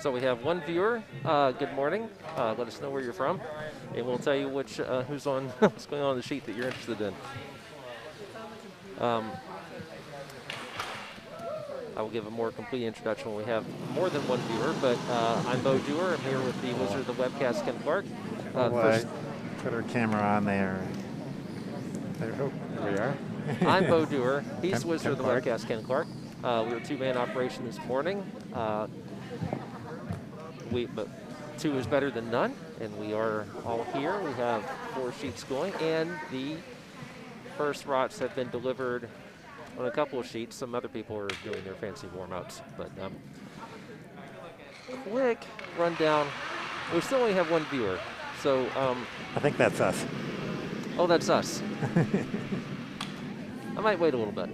So we have one viewer. Good morning. Let us know where you're from, and we'll tell you which who's on what's going on the sheet that you're interested in. I will give a more complete introduction when we have more than one viewer, but I'm Bo Dewar. I'm here with the Wizard of the Webcast, Ken Clark. First, put our camera on there. There we are. I'm Bo Dewar. He's Wizard of the Clark. Webcast, Ken Clark. We were a two-man operation this morning. But two is better than none, and we are all here. We have 4 sheets going, and the first rots have been delivered on a couple of sheets. Some other people are doing their fancy warm-ups, but quick rundown. We still only have one viewer, so I think that's us. Oh, that's us. I might wait a little bit.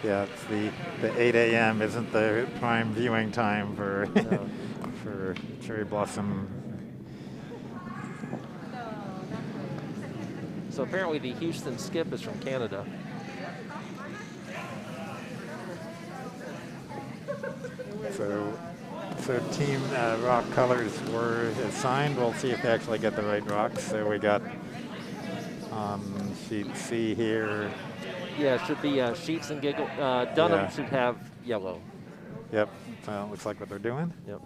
Yeah, it's the 8 a.m. isn't the prime viewing time for No. for cherry blossom. So apparently the Houston skip is from Canada. So team rock colors were assigned. We'll see if they actually get the right rocks. So we got sheet C here. Yeah, it should be Sheets and Giggles. Dunham should have yellow. Yep, so it looks like what they're doing. Yep.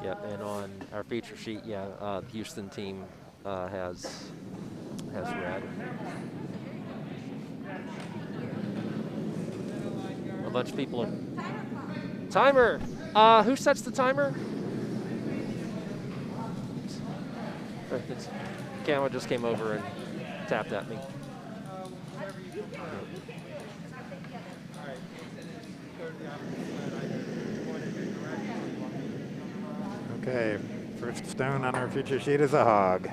Yep, and on our feature sheet, the Houston team has red. A bunch of people in. Timer! Who sets the timer? Camera just came over and tapped at me. Okay, first stone on our feature sheet is a hog.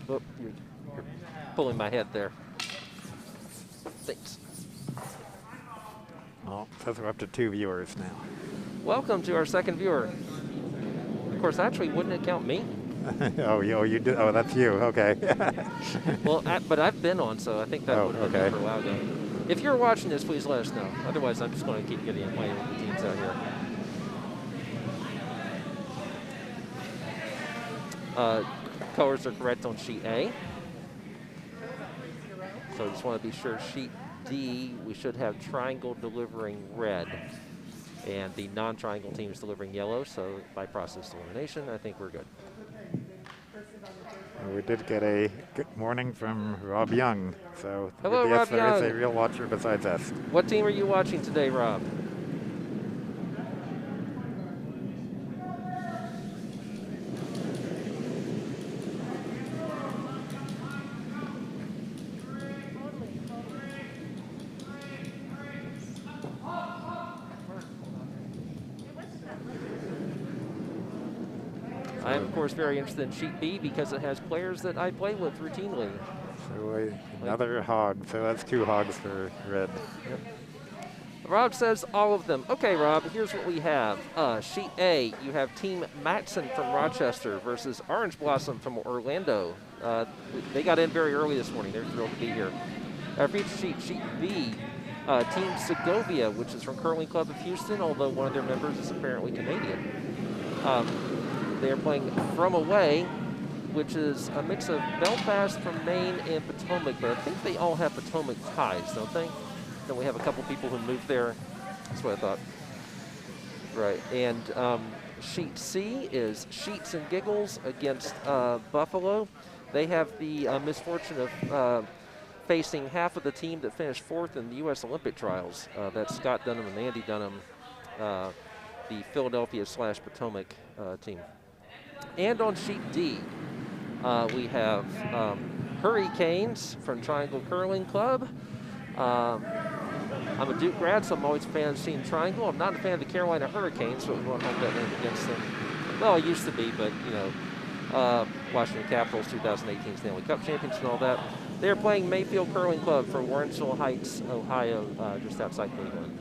Oh, you're pulling my head there. Thanks. Well, says we're up to 2 viewers now. Welcome to our second viewer. Of course, actually, wouldn't it count me? you do. Oh, that's you. Okay. Well, but I've been on, so I think that would have been for a while ago. If you're watching this, please let us know. Otherwise, I'm just going to keep getting and playing with the teams out here. Colors are correct on sheet A. So I just want to be sure sheet D, we should have triangle delivering red. And the non-triangle team is delivering yellow, so by process elimination, I think we're good. We did get a good morning from Rob Young. So hello, yes, Rob there Young. is a real watcher besides us. What team are you watching today, Rob? I am, of course, very interested in sheet B because it has players that I play with routinely. So another hog. So that's 2 hogs for red. Yep. Rob says all of them. Okay, Rob, here's what we have. Sheet A, you have Team Matson from Rochester versus Orange Blossom from Orlando. They got in very early this morning. They're thrilled to be here. Our feature sheet, sheet B, Team Segovia, which is from Curling Club of Houston, although one of their members is apparently Canadian. They are playing from away, which is a mix of Belfast from Maine and Potomac, but I think they all have Potomac ties, don't they? Then we have a couple people who moved there. That's what I thought. Right, and sheet C is Sheets and Giggles against Buffalo. They have the misfortune of facing half of the team that finished 4th in the U.S. Olympic trials. That's Scott Dunham and Andy Dunham, the Philadelphia/Potomac team. And on sheet D, we have Hurricanes from Triangle Curling Club. I'm a Duke grad, so I'm always a fan of Team Triangle. I'm not a fan of the Carolina Hurricanes, so we won't hold that name against them. Well, I used to be, but, you know, Washington Capitals 2018 Stanley Cup champions and all that. They're playing Mayfield Curling Club from Warrensville Heights, Ohio, just outside Cleveland.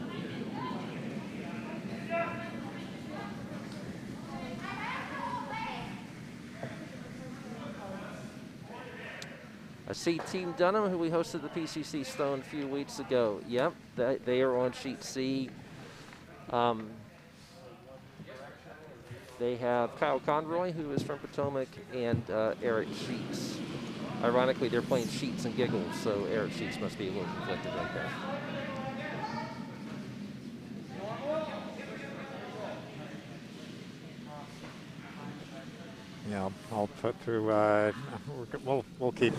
I see Team Dunham, who we hosted the PCC Stone a few weeks ago. Yep, they are on sheet C. They have Kyle Conroy, who is from Potomac, and Erik Sheets. Ironically, they're playing Sheets and Giggles, so Erik Sheets must be a little conflicted right there. Yeah, I'll put through, we'll keep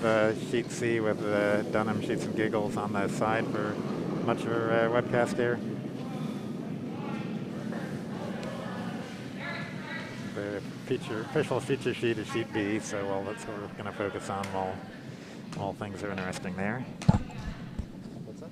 sheet C with Dunham, Sheets and Giggles on the side for much of our webcast here. The official feature sheet is sheet B, so that's what we're going to focus on while all things are interesting there. What's that?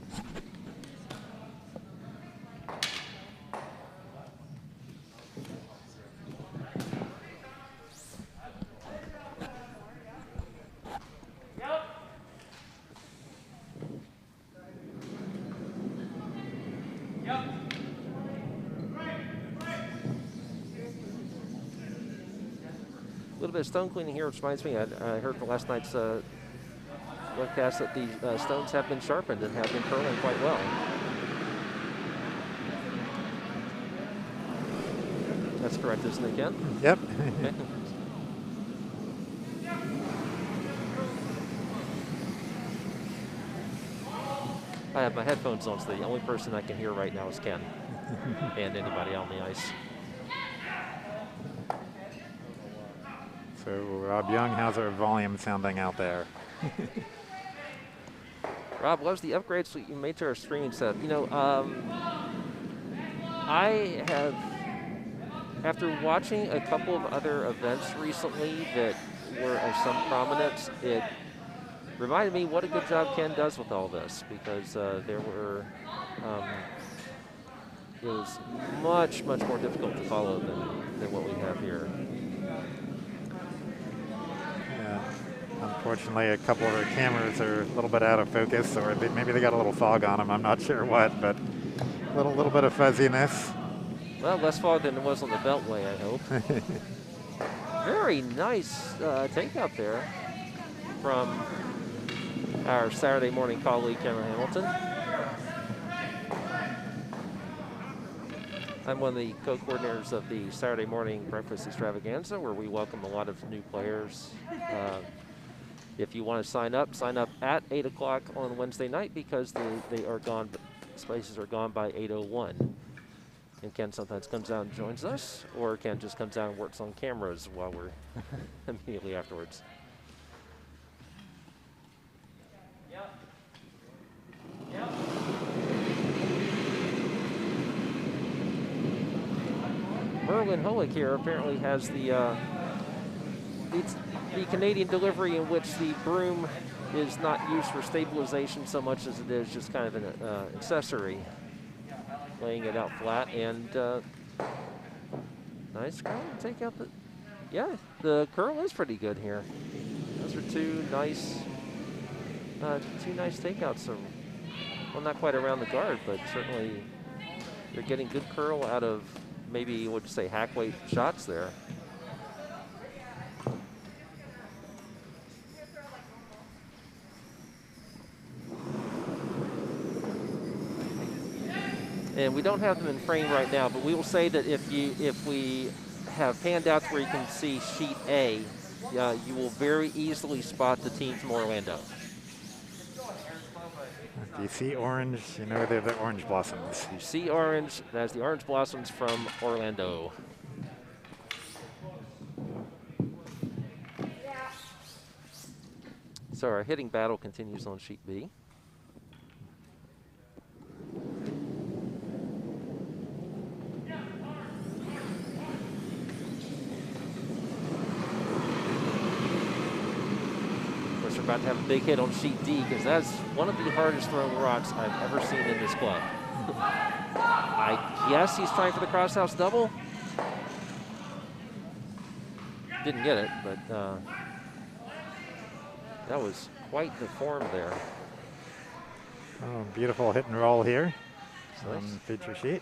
A little bit of stone cleaning here, which reminds me, I heard from last night's webcast that the stones have been sharpened and have been curling quite well. That's correct, isn't it, Ken? Yep. Okay. I have my headphones on, so the only person I can hear right now is Ken and anybody on the ice. So, Rob Young, how's our volume sounding out there? Rob, loves the upgrades that you made to our streaming setup. You know, I have, after watching a couple of other events recently that were of some prominence, it reminded me what a good job Ken does with all this, because there were, it was much, much more difficult to follow than what we have here. Unfortunately, a couple of our cameras are a little bit out of focus, or maybe they got a little fog on them. I'm not sure what, but a little bit of fuzziness. Well, less fog than it was on the Beltway, I hope. Very nice takeout there from our Saturday morning colleague, Cameron Hamilton. I'm one of the co-coordinators of the Saturday morning breakfast extravaganza, where we welcome a lot of new players. If you want to sign up at 8 o'clock on Wednesday night, because they are gone, spaces are gone by 8:01. And Ken sometimes comes out and joins us, or Ken just comes out and works on cameras while we're immediately afterwards. Merlin Howick here apparently has the Canadian delivery in which the broom is not used for stabilization so much as it is just kind of an accessory, laying it out flat. And nice curl. Take out the, yeah, the curl is pretty good here. Those are two nice takeouts. So, well, not quite around the guard, but certainly they're getting good curl out of maybe, what would you say, hack weight shots there. And we don't have them in frame right now, but we will say that if we have handouts where you can see sheet A, you will very easily spot the team from Orlando. If you see orange, you know they're the Orange Blossoms. You see orange, that's the Orange Blossoms from Orlando. So our hitting battle continues on sheet B. We're about to have a big hit on sheet D, because that's one of the hardest thrown rocks I've ever seen in this club. I guess he's trying for the crosshouse double. Didn't get it, but that was quite the form there. Oh, beautiful hit and roll here Nice. on feature sheet.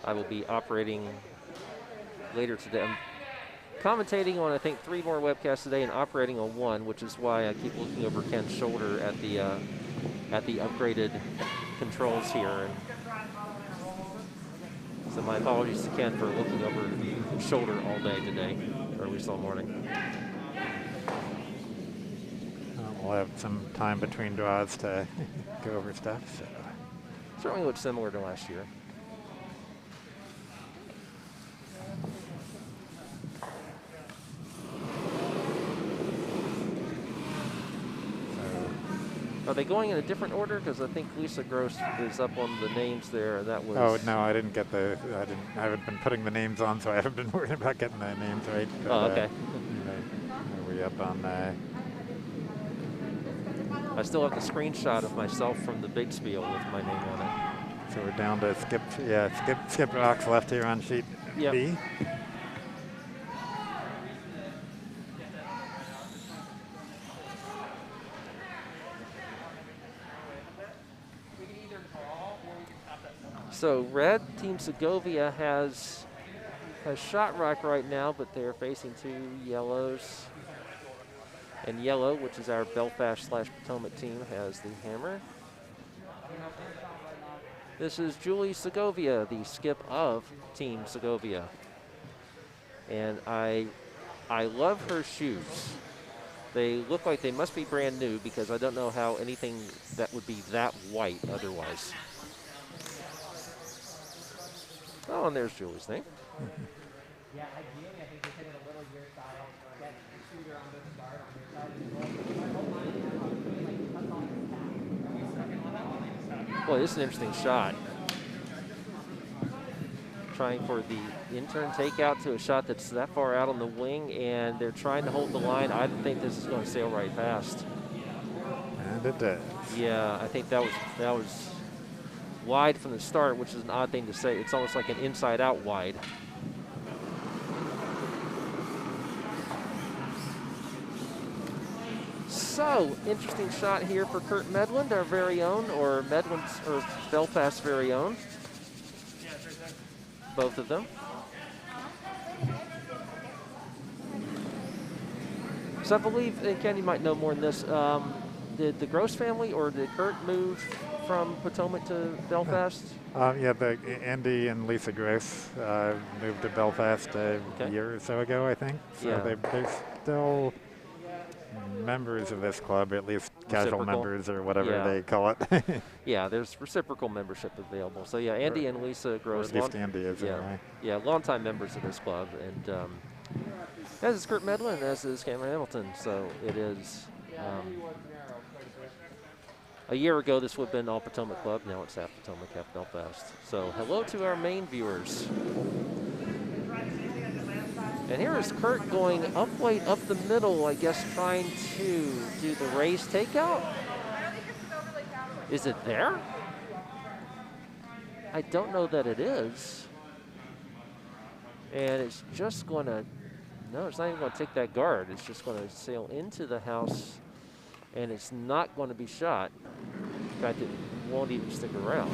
I will be operating later today. I'm commentating on, I think, 3 more webcasts today and operating on 1, which is why I keep looking over Ken's shoulder at the upgraded controls here. And so my apologies to Ken for looking over his shoulder all day today, or at least all morning. We'll have some time between draws to go over stuff. So. Certainly looks similar to last year. Are they going in a different order? Because I think Lisa Gross is up on the names there. That was. Oh no, I didn't get the. I haven't been putting the names on, so I haven't been worried about getting the names right. But, oh, okay. Are we up on? I still have the screenshot of myself from the big spiel with my name on it. So we're down to skip. Yeah, skip rocks left here on sheet B. So red, Team Segovia has shot rock right now, but they're facing 2 yellows. And yellow, which is our Belfast/Potomac team, has the hammer. This is Julie Segovia, the skip of Team Segovia. And I love her shoes. They look like they must be brand new because I don't know how anything that would be that white otherwise. Oh, and there's Julie's name. Yeah, ideally, I think they hit it a little your style, get the shooter on this guard on your side. Boy, this is an interesting shot. Trying for the intern takeout to a shot that's that far out on the wing, and they're trying to hold the line. I think this is going to sail right past. And it does. Yeah, I think that was wide from the start, which is an odd thing to say. It's almost like an inside-out wide. So, interesting shot here for Kurt Medland, our very own, or Medland's, or Belfast's very own. Both of them. So I believe, and Ken, you might know more than this, did the Gross family or did Kurt move from Potomac to Belfast? Yeah, Andy and Lisa Gross moved to Belfast a year or so ago, I think. So Yeah. they're still members of this club, at least casual members or whatever they call it. Yeah, there's reciprocal membership available. So yeah, Andy and Lisa Gross. Or at least Andy is, anyway. Yeah, longtime members of this club. And as is Kurt Medland, as is Cameron Hamilton. So it is. A year ago, this would have been all Potomac Club. Now it's half Potomac, half Belfast. So hello to our main viewers. And here is Kurt going up weight up the middle, I guess, trying to do the raise takeout. Is it there? I don't know that it is. And it's just going to, no, it's not even going to take that guard. It's just going to sail into the house, and it's not going to be shot. In fact, it won't even stick around.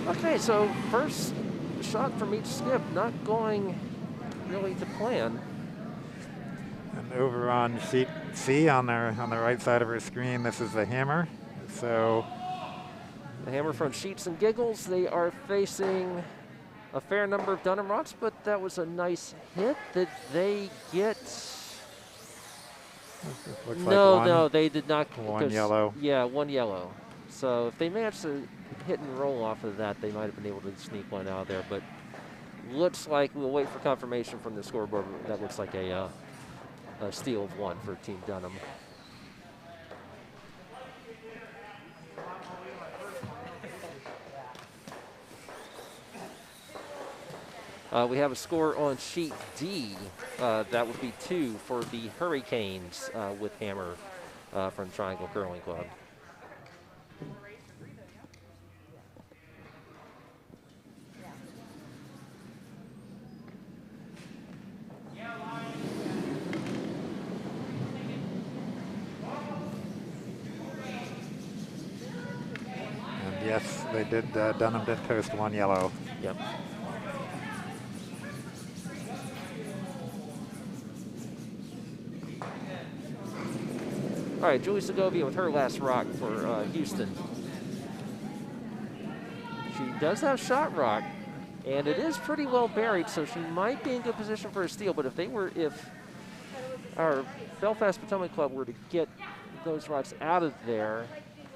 Okay, so first shot from each skip, not going really to plan. And over on sheet C on the right side of our screen, this is the hammer. So the hammer from Sheets and Giggles. They are facing a fair number of Dunham rocks, but that was a nice hit. Did they get? No, they did not. One yellow. Yeah, one yellow. So if they managed to hit and roll off of that, they might have been able to sneak one out there. But looks like we'll wait for confirmation from the scoreboard. That looks like a steal of 1 for Team Dunham. We have a score on sheet D. That would be 2 for the Hurricanes with hammer from Triangle Curling Club. they did. Dunham did post 1 yellow. Yep. All right, Julie Segovia with her last rock for Houston. She does have shot rock, and it is pretty well buried, so she might be in good position for a steal. But if our Belfast Potomac Club were to get those rocks out of there,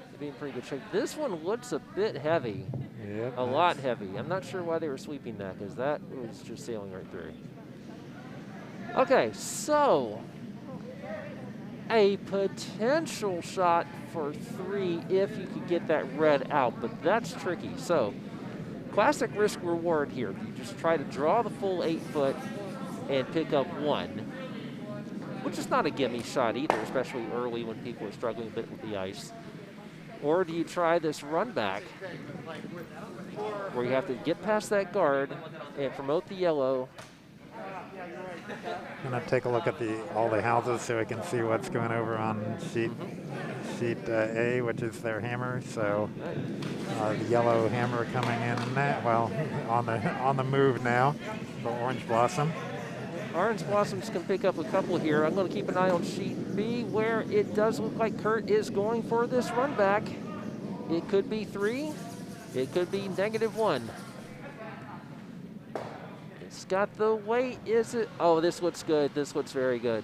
it'd be in pretty good shape. This one looks a bit heavy, Yep, a lot heavy. I'm not sure why they were sweeping that, because that was just sailing right through. Okay, so a potential shot for 3 if you could get that red out, but that's tricky. So classic risk reward here. You just try to draw the full 8 foot and pick up 1, which is not a gimme shot either, especially early when people are struggling a bit with the ice. Or do you try this run back where you have to get past that guard and promote the yellow? I'm gonna take a look at all the houses so I can see what's going over on sheet A, which is their hammer. So the yellow hammer coming in now, well, on the move now. The orange blossom. Orange Blossoms can pick up a couple here. I'm going to keep an eye on sheet B, where it does look like Kurt is going for this run back. It could be 3. It could be -1. It's got the weight, is it? Oh, this looks good. This looks very good.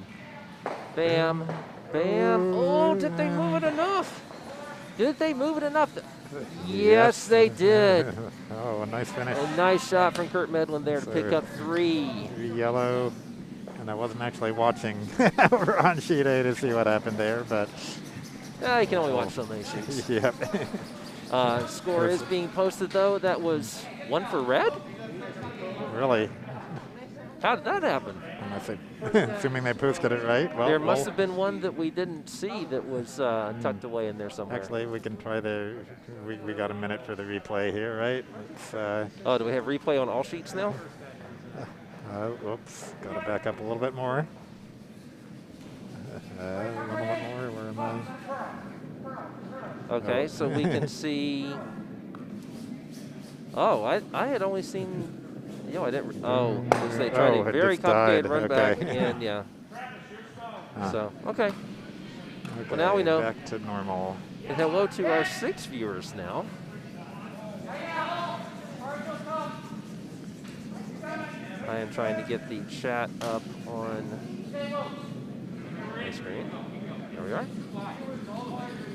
Bam, bam. Oh, did they move it enough? Did they move it enough? Yes, they did. Oh, a nice finish. A nice shot from Kurt Medland there to pick up 3. 3 yellow. And I wasn't actually watching over on sheet A to see what happened there, but. You can only watch so many sheets. Yep. Score is being posted, though. That was 1 for red? Really? How did that happen? Assuming they posted it right. Well, there must have been one that we didn't see that was tucked away in there somewhere. Actually, we can try we got a minute for the replay here, right? Oh, do we have replay on all sheets now? Whoops, got to back up a little bit more. A little bit more, where am I? Okay, so we can see. Oh, I had only seen. I didn't. Oh, because they tried a very complicated run back, and yeah. So okay. Well, now we know. Back to normal. And hello to our 6 viewers now. I am trying to get the chat up on my screen. There we are.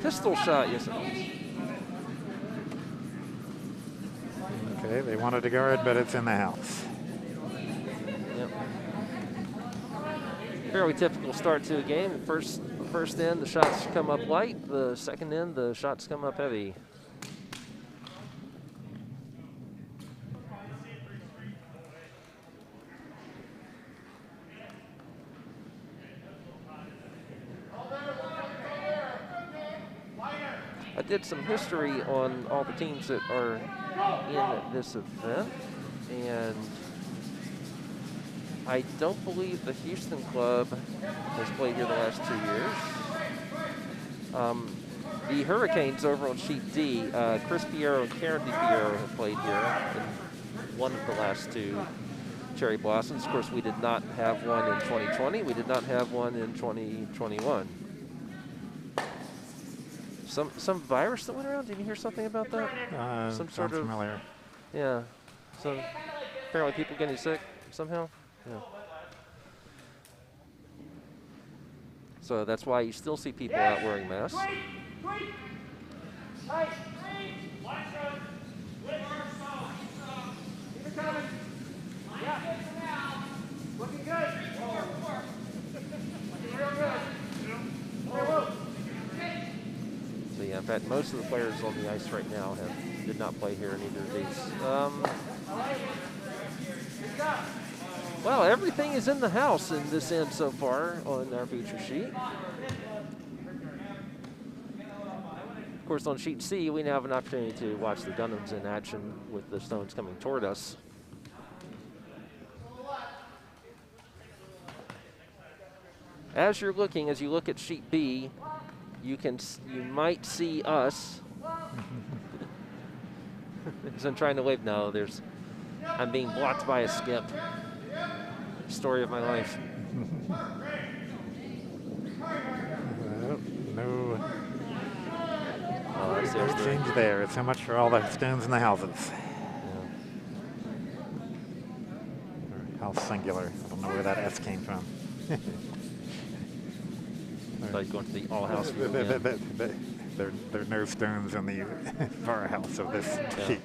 Pistol shot, yes it is. Okay, they wanted to guard, but it's in the house. Yep. Fairly typical start to a game. First end, the shots come up light. The second end, the shots come up heavy. I did some history on all the teams that are in this event, and I don't believe the Houston club has played here the last 2 years. The Hurricanes over on sheet D, Chris Piero and Karen DiPiero have played here in one of the last 2 Cherry Blossoms. Of course, we did not have one in 2020. We did not have one in 2021. Some virus that went around? Did you hear something about that? Some sort of familiar. Yeah. So apparently people getting sick somehow. Yeah. So that's why you still see people out wearing masks. Looking good. So yeah, in fact, most of the players on the ice right now did not play here in either of these. Well, everything is in the house in this end so far on our feature sheet. Of course, on sheet C, we now have an opportunity to watch the Dunhams in action with the stones coming toward us. As you look at sheet B, you might see us So I'm trying to wave. No, I'm being blocked by a skip. Story of my life. No There's change there. So much for all the stones in the houses. Yeah. House singular. I don't know where that S came from. Like going to the all-house view again. There are no stones in the far house of this sheet.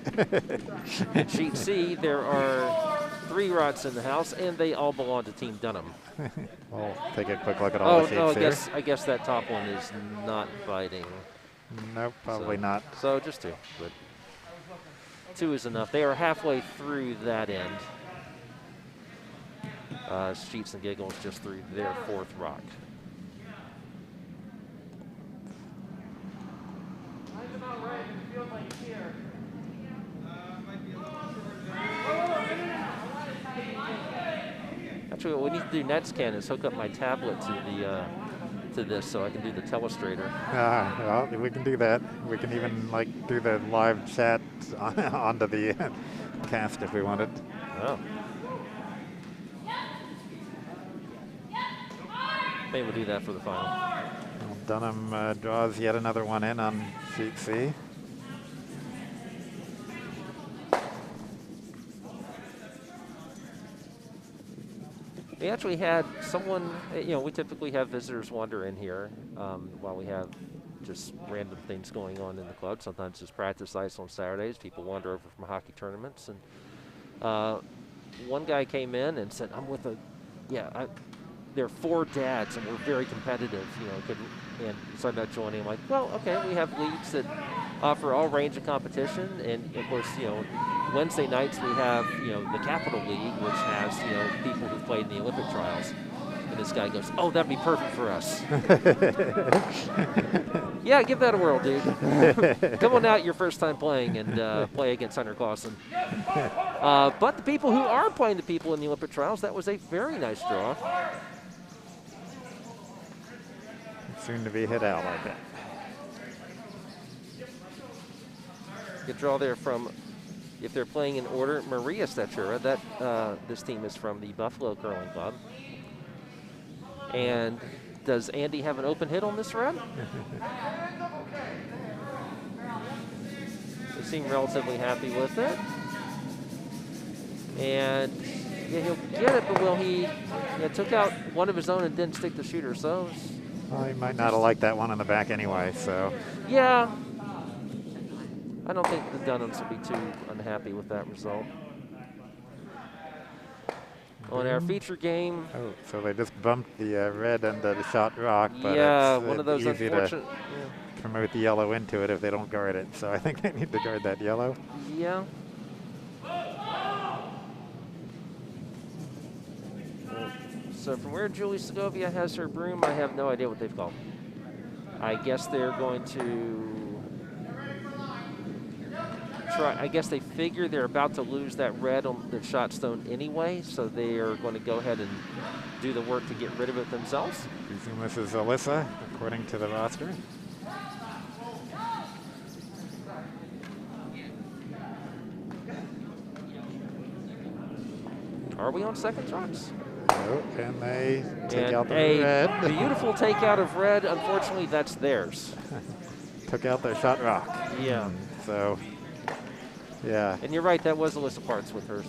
Sheet C, there are 3 rots in the house, and they all belong to Team Dunham. We'll take a quick look at all the sheets here. I guess that top one is not biting. Nope, probably not. So just 2, but 2 is enough. They are halfway through that end. Sheets and Giggles just through their 4th rock. Actually, what we need to do next, Ken, is hook up my tablet to this so I can do the telestrator. Well, we can do that. We can even do the live chat onto the cast if we wanted. Oh. Maybe we'll do that for the final. Well, Dunham draws yet another one in on sheet C. We actually had someone, we typically have visitors wander in here while we have just random things going on in the club. Sometimes it's practice ice on Saturdays. People wander over from hockey tournaments. And one guy came in and said, I'm with there are 4 dads and we're very competitive, and so I met joining. I'm like, well, okay, we have leagues that offer all range of competition, and of course, Wednesday nights we have, the Capital League, which has, people who've played in the Olympic trials. And this guy goes, oh, that'd be perfect for us. Yeah, give that a whirl, dude. Come on out your first time playing and play against Hunter Clausen. But the people who are playing the people in the Olympic trials, that was a very nice draw. Soon to be hit out like that. Good draw there from, if they're playing in order, Maria Stachura. This team is from the Buffalo Curling Club. And does Andy have an open hit on this red? They seem relatively happy with it. And yeah, he'll get it, but will he? Took out one of his own and didn't stick the shooter, so. Well, he might not have liked that one in the back anyway, so. Yeah. I don't think the Dunhams will be too unhappy with that result. On our feature game. Oh, so they just bumped the red and the shot rock, but yeah, it's one of those easy unfortunate. to promote the yellow into it if they don't guard it. So I think they need to guard that yellow. Yeah. So from where Julie Segovia has her broom, I have no idea what they've called. I guess they're going to try. I guess they figure they're about to lose that red on the shot stone anyway, so they are going to go ahead and do the work to get rid of it themselves. I presume this is Alyssa, according to the roster. Are we on second drops? Oh, and they take out the red. Beautiful takeout of red. Unfortunately, that's theirs. Took out their shot rock. Yeah. So, yeah. And you're right, that was Alyssa Parts with her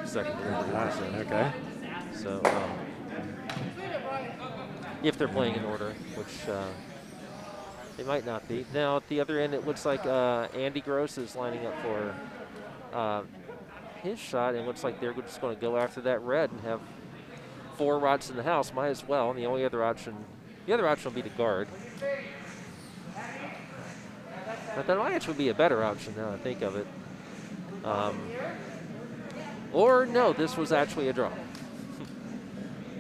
second delivery. Okay. So, if they're playing in order, which they might not be. Now, at the other end, it looks like Andy Gross is lining up for his shot, and it looks like they're just going to go after that red and have 4 rods in the house. Might as well. And the other option will be to guard. But that might actually be a better option now I think of it. Or no, this was actually a draw.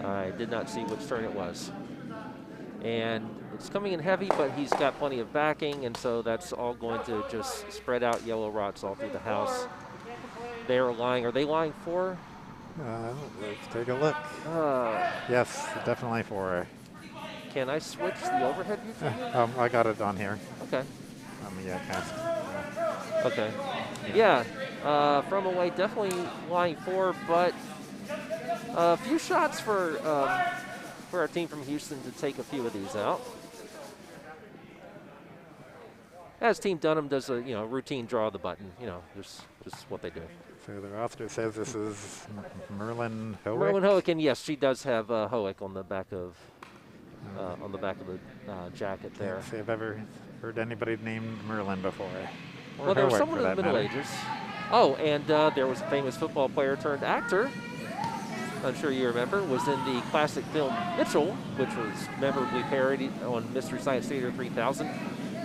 I did not see which turn it was. And it's coming in heavy, but he's got plenty of backing, and so that's all going to just spread out yellow rods all through the house. They're lying. Are they lying 4? Let's take a look. Yes, definitely 4. Can I switch the overhead view for you? I got it on here. Okay. On the cast. Okay. Yeah, from away, definitely line 4, but a few shots for our team from Houston to take a few of these out. As Team Dunham does a routine draw of the button, just what they do. So the roster says this is Merlin Howick. Merlin Howick, and yes, she does have Howick on the back of the jacket there. Can't say I've ever heard anybody named Merlin before. Or Well, there was Howick, someone for in the that Middle matter. Ages. Oh, and there was a famous football player turned actor. I'm sure you remember, was in the classic film Mitchell, which was memorably parodied on Mystery Science Theater 3000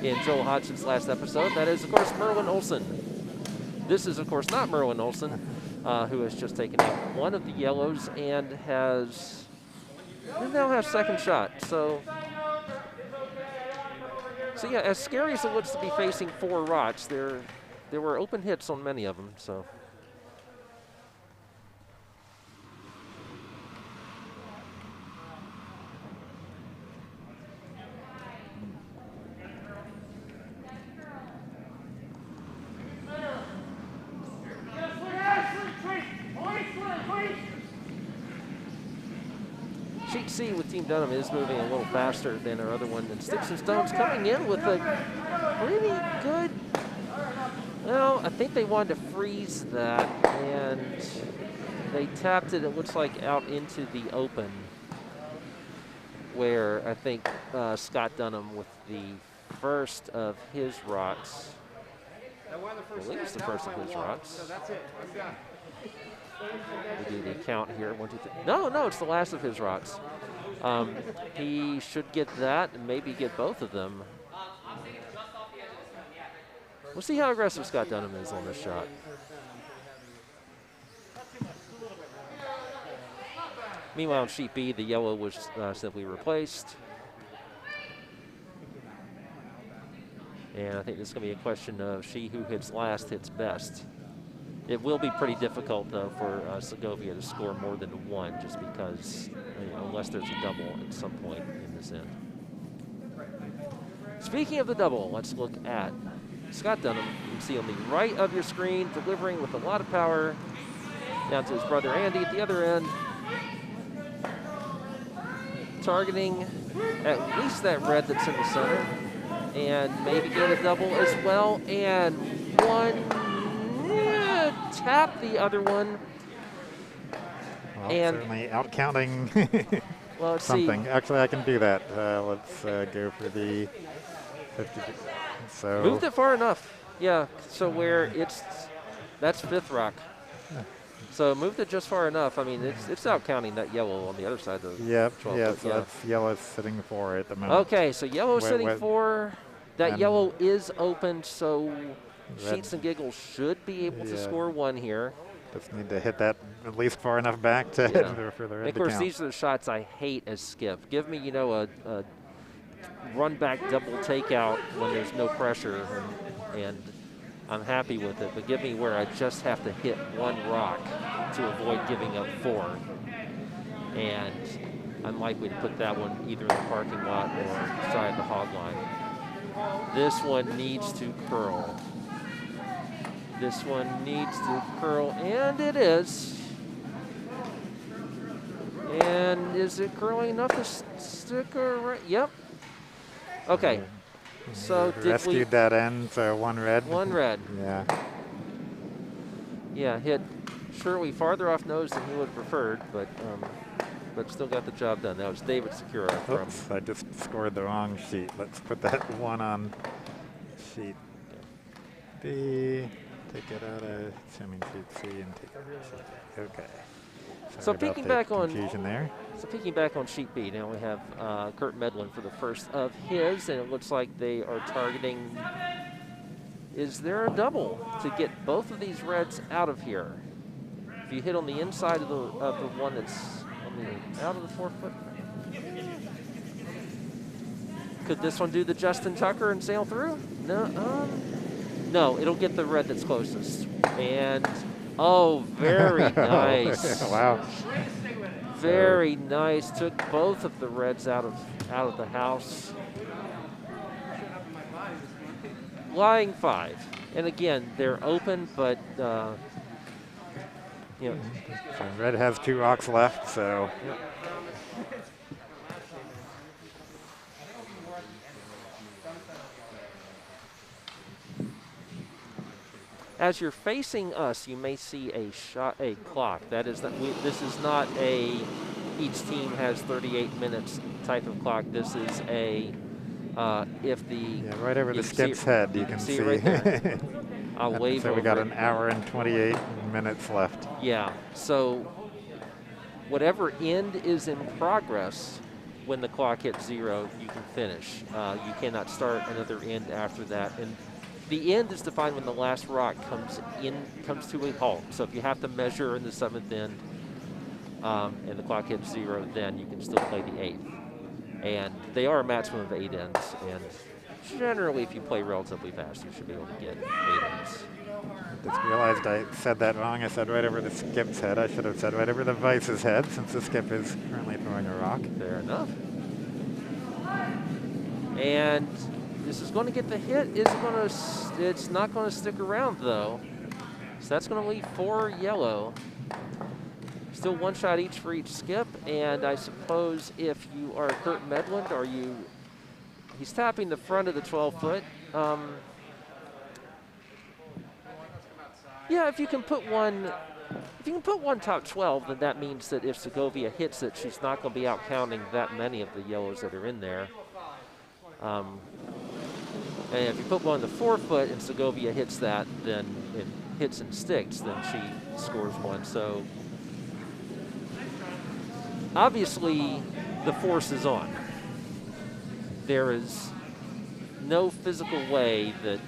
in Joel Hodgson's last episode. That is, of course, Merlin Olsen. This is, of course, not Merlin Olsen, who has just taken out one of the yellows and now has second shot. So yeah, as scary as it looks to be facing 4 rots, there were open hits on many of them. So. Sheet C with Team Dunham is moving a little faster than our other one. And Sticks and Stones coming in with a pretty good, well, I think they wanted to freeze that, and they tapped it looks like, out into the open, where I think Scott Dunham with the first of his rocks, I believe it's the first of his rocks. That's it. I'm done. We do the count here. 1, 2, 3. No, it's the last of his rocks. He should get that and maybe get both of them. We'll see how aggressive Scott Dunham is on this shot. Meanwhile, in sheet B, the yellow was simply replaced. And I think this is going to be a question of she who hits last hits best. It will be pretty difficult, though, for Segovia to score more than 1, just because, unless there's a double at some point in this end. Speaking of the double, let's look at Scott Dunham. You can see on the right of your screen, delivering with a lot of power down to his brother Andy at the other end. Targeting at least that red that's in the center, and maybe get a double as well, and one. Tap the other one. Well, and certainly out-counting well, let's something. see. Actually, I can do that. Let's go for the 50. So Moved it far enough. Yeah, so where that's 5th rock. So moved it just far enough. I mean, it's out-counting that yellow on the other side of the Yep, 12 yeah, foot, so that's yellow sitting 4 at the moment. Okay, so yellow sitting 4. That and yellow is open, so red. Sheets and Giggles should be able to score 1 here. Just need to hit that at least far enough back to hit for the red Of to course, count. these are the shots I hate as Skip. Give me, a run-back double takeout when there's no pressure, and I'm happy with it. But give me where I just have to hit 1 rock to avoid giving up 4. And I'm likely to put that one either in the parking lot or side the hog line. This one needs to curl. This one needs to curl, and it is. And is it curling enough to stick around? Yep. Okay. So did we rescued that end, so 1 red. 1 red. Yeah. Yeah, hit surely farther off nose than he would have preferred, but still got the job done. That was David Stachura from. Oops, I just scored the wrong sheet. Let's put that 1 on sheet B. Take it out of sheet C and take it out of sheet B. Okay. So Sorry about peeking the back on confusion there. So peeking back on sheet B, now we have Kurt Medland for the first of his, and it looks like they are targeting. Is there a double to get both of these reds out of here? If you hit on the inside of the one that's on the out of the 4 foot. Could this one do the Justin Tucker and sail through? No. No, it'll get the red that's closest. And oh, very nice. Wow. Very nice. Took both of the reds out of the house. Lying 5. And again, they're open, but you know. So red has 2 rocks left, so. Yep. As you're facing us, you may see a clock. That is this is not a each team has 38 minutes type of clock. This is a if the right over the skip's head, you can see. It right there. I'll wave so over we got it. an hour and 28 minutes left. Yeah. So whatever end is in progress, when the clock hits 0, you can finish. You cannot start another end after that. And the end is defined when the last rock comes to a halt. So if you have to measure in the 7th end and the clock hits 0, then you can still play the 8th. And they are a maximum of 8 ends. And generally, if you play relatively fast, you should be able to get 8 ends. I just realized I said that wrong. I said right over the skip's head. I should have said right over the vice's head, since the skip is currently throwing a rock. Fair enough. And this is going to get the hit. It's not going to stick around, though. So that's going to leave 4 yellow. Still 1 shot each for each skip. And I suppose if you are Kurt Medland, he's tapping the front of the 12-foot. Yeah, if you can put one top 12, then that means that if Segovia hits it, she's not going to be out counting that many of the yellows that are in there. And if you put one on the 4-foot and Segovia hits that, then it hits and sticks, then she scores 1. So obviously the force is on. There is no physical way that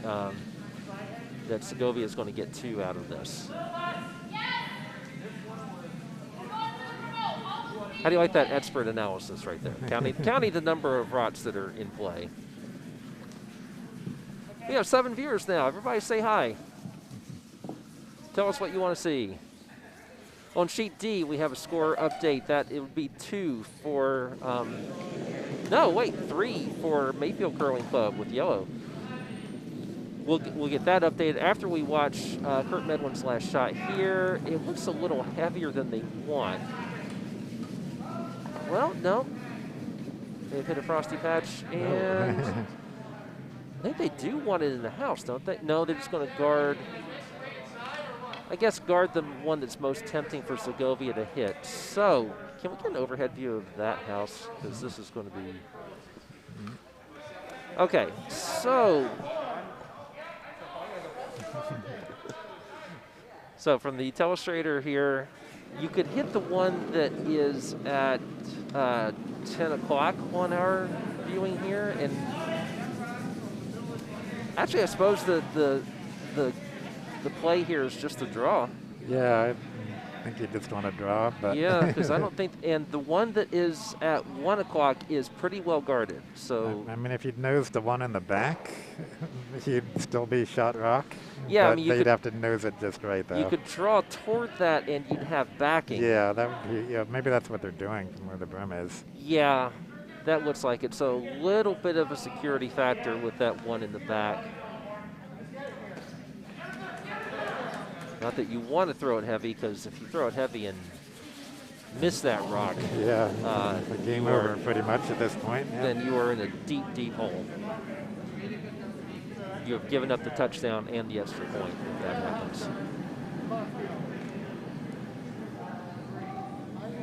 that Segovia is going to get 2 out of this. How do you like that expert analysis right there? Counting the number of rots that are in play. We have 7 viewers now. Everybody say hi. Tell us what you want to see. On sheet D, we have a score update. That it would be 2 for, 3 for Mayfield Curling Club with yellow. We'll get that updated after we watch Kurt Medland's last shot here. It looks a little heavier than they want. Well, no. They've hit a frosty patch, and I think they do want it in the house, don't they? No, they're just going to guard. I guess guard the one that's most tempting for Segovia to hit. So, can we get an overhead view of that house? Because this is going to be. Okay, so. So from the telestrator here, you could hit the one that is at 10 o'clock on our viewing here, and actually I suppose the play here is just a draw. Yeah, I think you just want to draw, but yeah, because I don't think, and the one that is at 1 o'clock is pretty well guarded. So I mean, if you'd nose the one in the back, you'd still be shot rock. Yeah, but I mean, they'd have to nose it just right, though. You could draw toward that, and you'd have backing. Yeah, that would be. Yeah, maybe that's what they're doing from where the brim is. Yeah, that looks like it. So a little bit of a security factor with that one in the back. Not that you want to throw it heavy, because if you throw it heavy and miss that rock, yeah, game over pretty much at this point. Yeah. Then you are in a deep, deep hole. You have given up the touchdown and the extra point if that happens.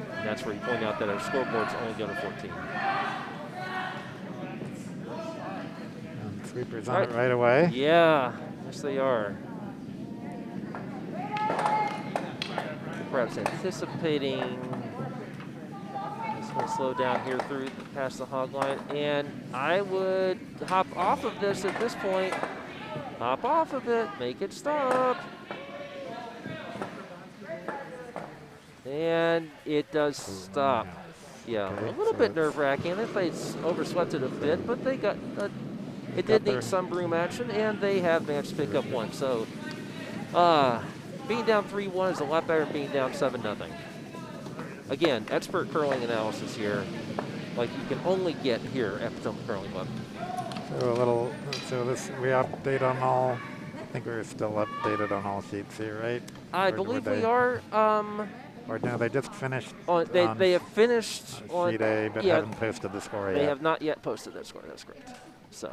And that's where you point out that our scoreboard's only go to 14. And sweepers on it right away. Yeah, yes they are. Perhaps anticipating. Just going to slow down here through past the hog line, and I would hop off of this at this point. Hop off of it, make it stop. And it does stop. Yeah, okay, a little bit nerve-wracking. I think they overswept it a bit, but they got, it did need some broom action, and they have managed to pick up 1. So, being down 3-1 is a lot better than being down 7-0. Again, expert curling analysis here, like you can only get here at Potomac Curling Club. So we update on all think we're still updated on all sheets here, right? I Or believe would we they- are. Or no, they just finished They have finished on sheet A, but yeah, haven't posted the score They yet. have not yet posted that score. That's correct. So.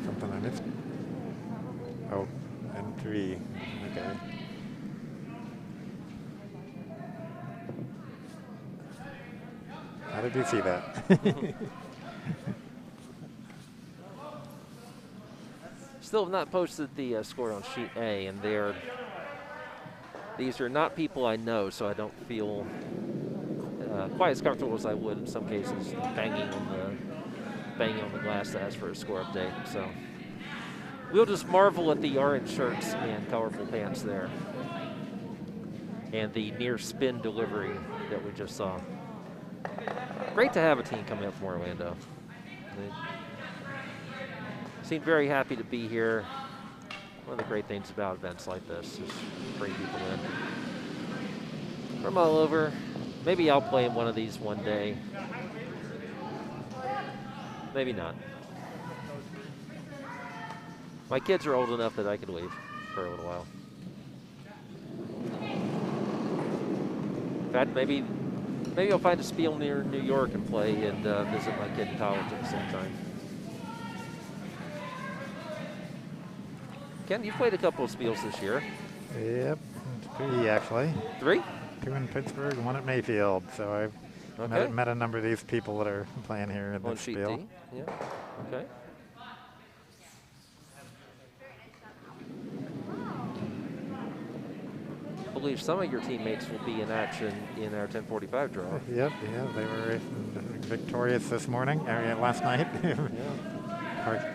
Something I missed. Oh, and 3. Okay. How did you see that? Still have not posted the score on sheet A, and these are not people I know, so I don't feel quite as comfortable as I would in some cases banging on the glass to ask for a score update. So we'll just marvel at the orange shirts and colorful pants there, and the near spin delivery that we just saw. Great to have a team coming up from Orlando. They seem very happy to be here. One of the great things about events like this is bring people in from all over. Maybe I'll play in one of these one day. Maybe not. My kids are old enough that I could leave for a little while. In fact, maybe I'll find a spiel near New York and play and visit my kid in college at the same time. Ken, you've played a couple of spiels this year. Yep, 3 actually. 3? 2 in Pittsburgh, 1 at Mayfield. So I've met a number of these people that are playing here in On this sheet spiel. D, yeah, okay. I believe some of your teammates will be in action in our 1045 draw. Yep, yeah, they were victorious this morning, or last night.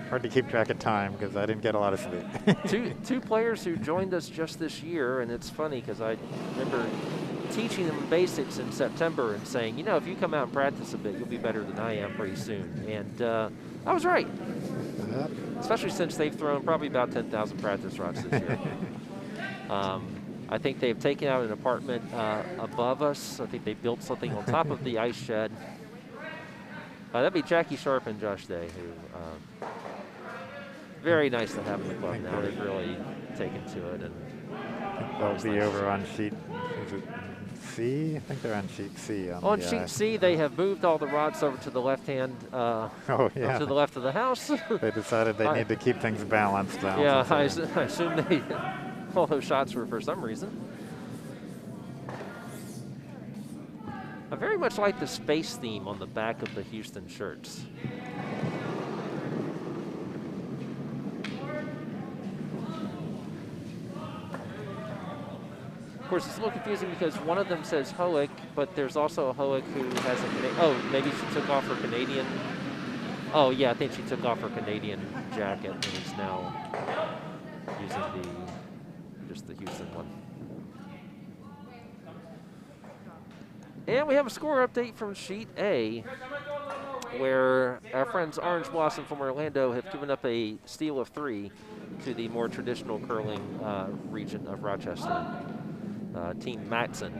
Hard to keep track of time because I didn't get a lot of sleep. two players who joined us just this year, and it's funny because I remember teaching them basics in September and saying, you know, if you come out and practice a bit, you'll be better than I am pretty soon. And I was right, especially since they've thrown probably about 10,000 practice rods this year. I think they've taken out an apartment above us. I think they built something on top of the ice shed. That'd be Jackie Sharp and Josh Day, who very nice to have in the club now. They've really taken to it, and They'll be over on sheet, is it C? I think they're on sheet C. On sheet C, they have moved all the rods over to the left hand, oh, yeah. to the left of the house. They decided they need to keep things balanced now. Yeah, I assume they all those shots were for some reason. I very much like the space theme on the back of the Houston shirts. Of course, it's a little confusing because one of them says Howick, but there's also a Howick who has a oh, maybe she took off her Canadian. Oh yeah, I think she took off her Canadian jacket and is now using just the Houston one. And we have a score update from sheet A, where our friends Orange Blossom from Orlando have given up a steal of 3 to the more traditional curling region of Rochester. Team Matson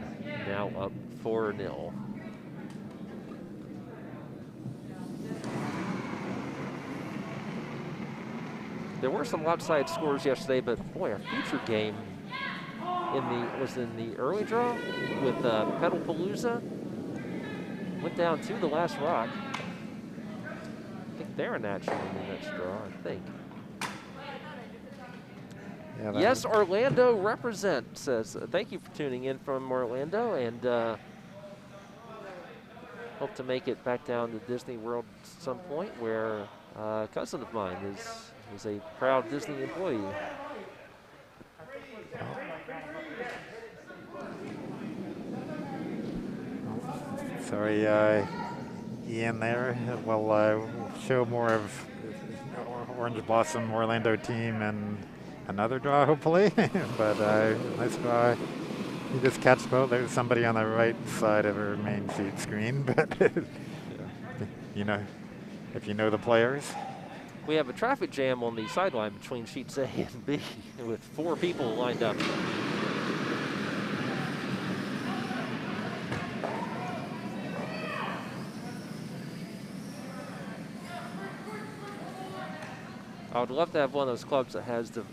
now up 4-0. There were some lopsided scores yesterday, but boy, our feature game was in the early draw with Pedalpalooza. Went down to the last rock. I think they're in action in the next draw, I think. Yeah, Yes, Orlando represent, says. Thank you for tuning in from Orlando, and hope to make it back down to Disney World at some point, where a cousin of mine is a proud Disney employee. Sorry, Ian there. We'll show more of Orange Blossom Orlando team and another draw, hopefully. But nice draw You just catch both. There's somebody on the right side of her main sheet screen, but you know, if you know the players. We have a traffic jam on the sideline between sheets A and B with 4 people lined up. I would love to have one of those clubs that has the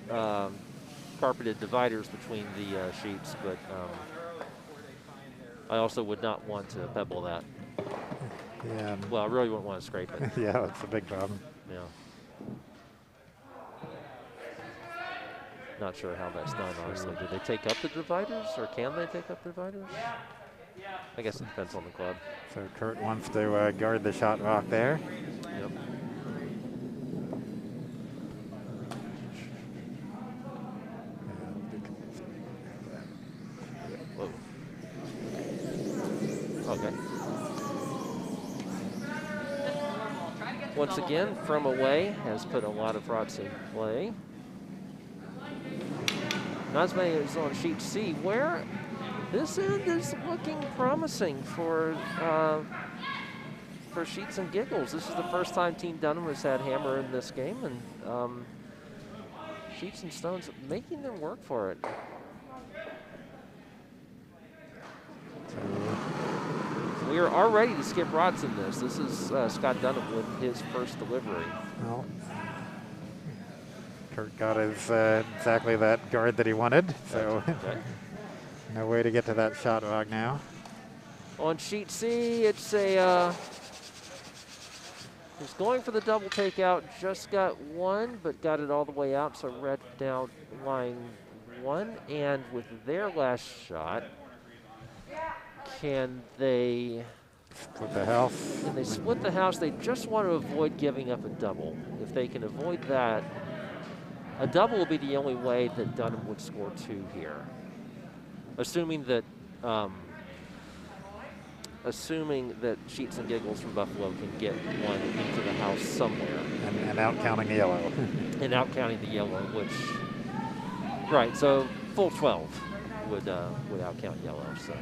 carpeted dividers between the sheets, but I also would not want to pebble that. Yeah. Well, I really wouldn't want to scrape it. Yeah, that's a big problem. Yeah. Not sure how that's done, honestly. Do they take up the dividers, or can they take up the dividers? I guess it depends on the club. So Kurt wants to guard the shot rock there. Yep. Whoa. Okay. Once again, from away has put a lot of rods in play. Not as many as on sheet C, where this end is looking promising for Sheets and Giggles. This is the first time Team Dunham has had hammer in this game, and Sheets and Stones making them work for it. So we are all ready to skip rods in this. This is Scott Dunham with his first delivery. Well, Kurt got his exactly that guard that he wanted, so Okay. no way to get to that shot rock now. On sheet C, it's a he's going for the double takeout, just got one, but got it all the way out, so red down line 1. And with their last shot, can they Split the house. Can they split the house? They just want to avoid giving up a double. If they can avoid that, a double will be the only way that Dunham would score 2 here. Assuming that Sheets and Giggles from Buffalo can get one into the house somewhere. And out counting the yellow. And out counting the yellow, which, right, so full 12 would out count yellow, so.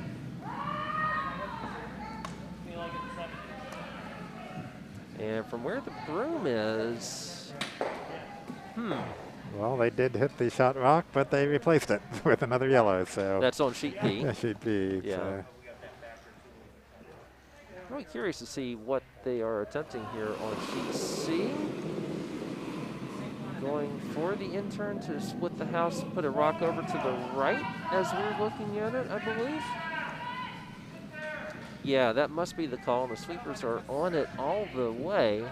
And from where the broom is, Well, they did hit the shot rock, but they replaced it with another yellow, so. that's on sheet B. Sheet B. Yeah. So. I'm really curious to see what they are attempting here on sheet C. Going for the intern to split the house, put a rock over to the right as we're looking at it, I believe. Yeah, that must be the call. The sweepers are on it all the way.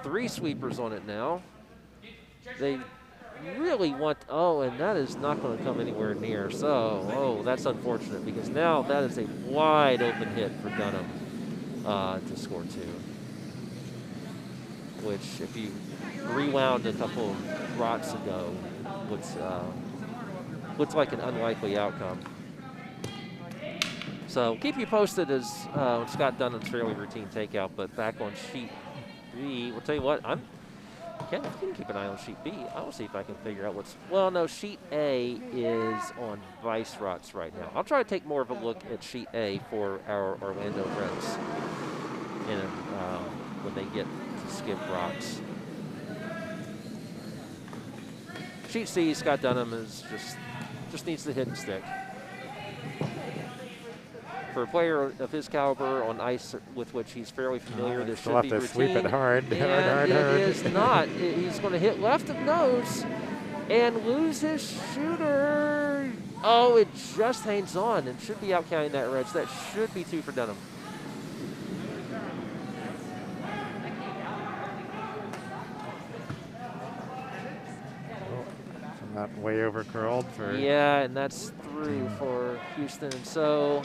3 sweepers on it now. They really want, and that is not going to come anywhere near. So, that's unfortunate because now that is a wide open hit for Dunham to score 2. Which, if you rewound a couple of rots ago, looks like an unlikely outcome. So keep you posted as Scott Dunham's fairly routine takeout, but back on sheet B, we'll tell you what, you can keep an eye on sheet B. I will see if I can figure out no, sheet A is on vice rots right now. I'll try to take more of a look at sheet A for our Orlando friends when they get to skip rots. Sheet C, Scott Dunham is just needs the hit and stick. For a player of his caliber on ice with which he's fairly familiar, this should be routine. Sweep it hard, hard. It is not. He's going to hit left of nose and lose his shooter. Oh, it just hangs on and should be out counting that red. So that should be 2 for Dunham. Not way over curled for. Yeah, and that's through for Houston. And so,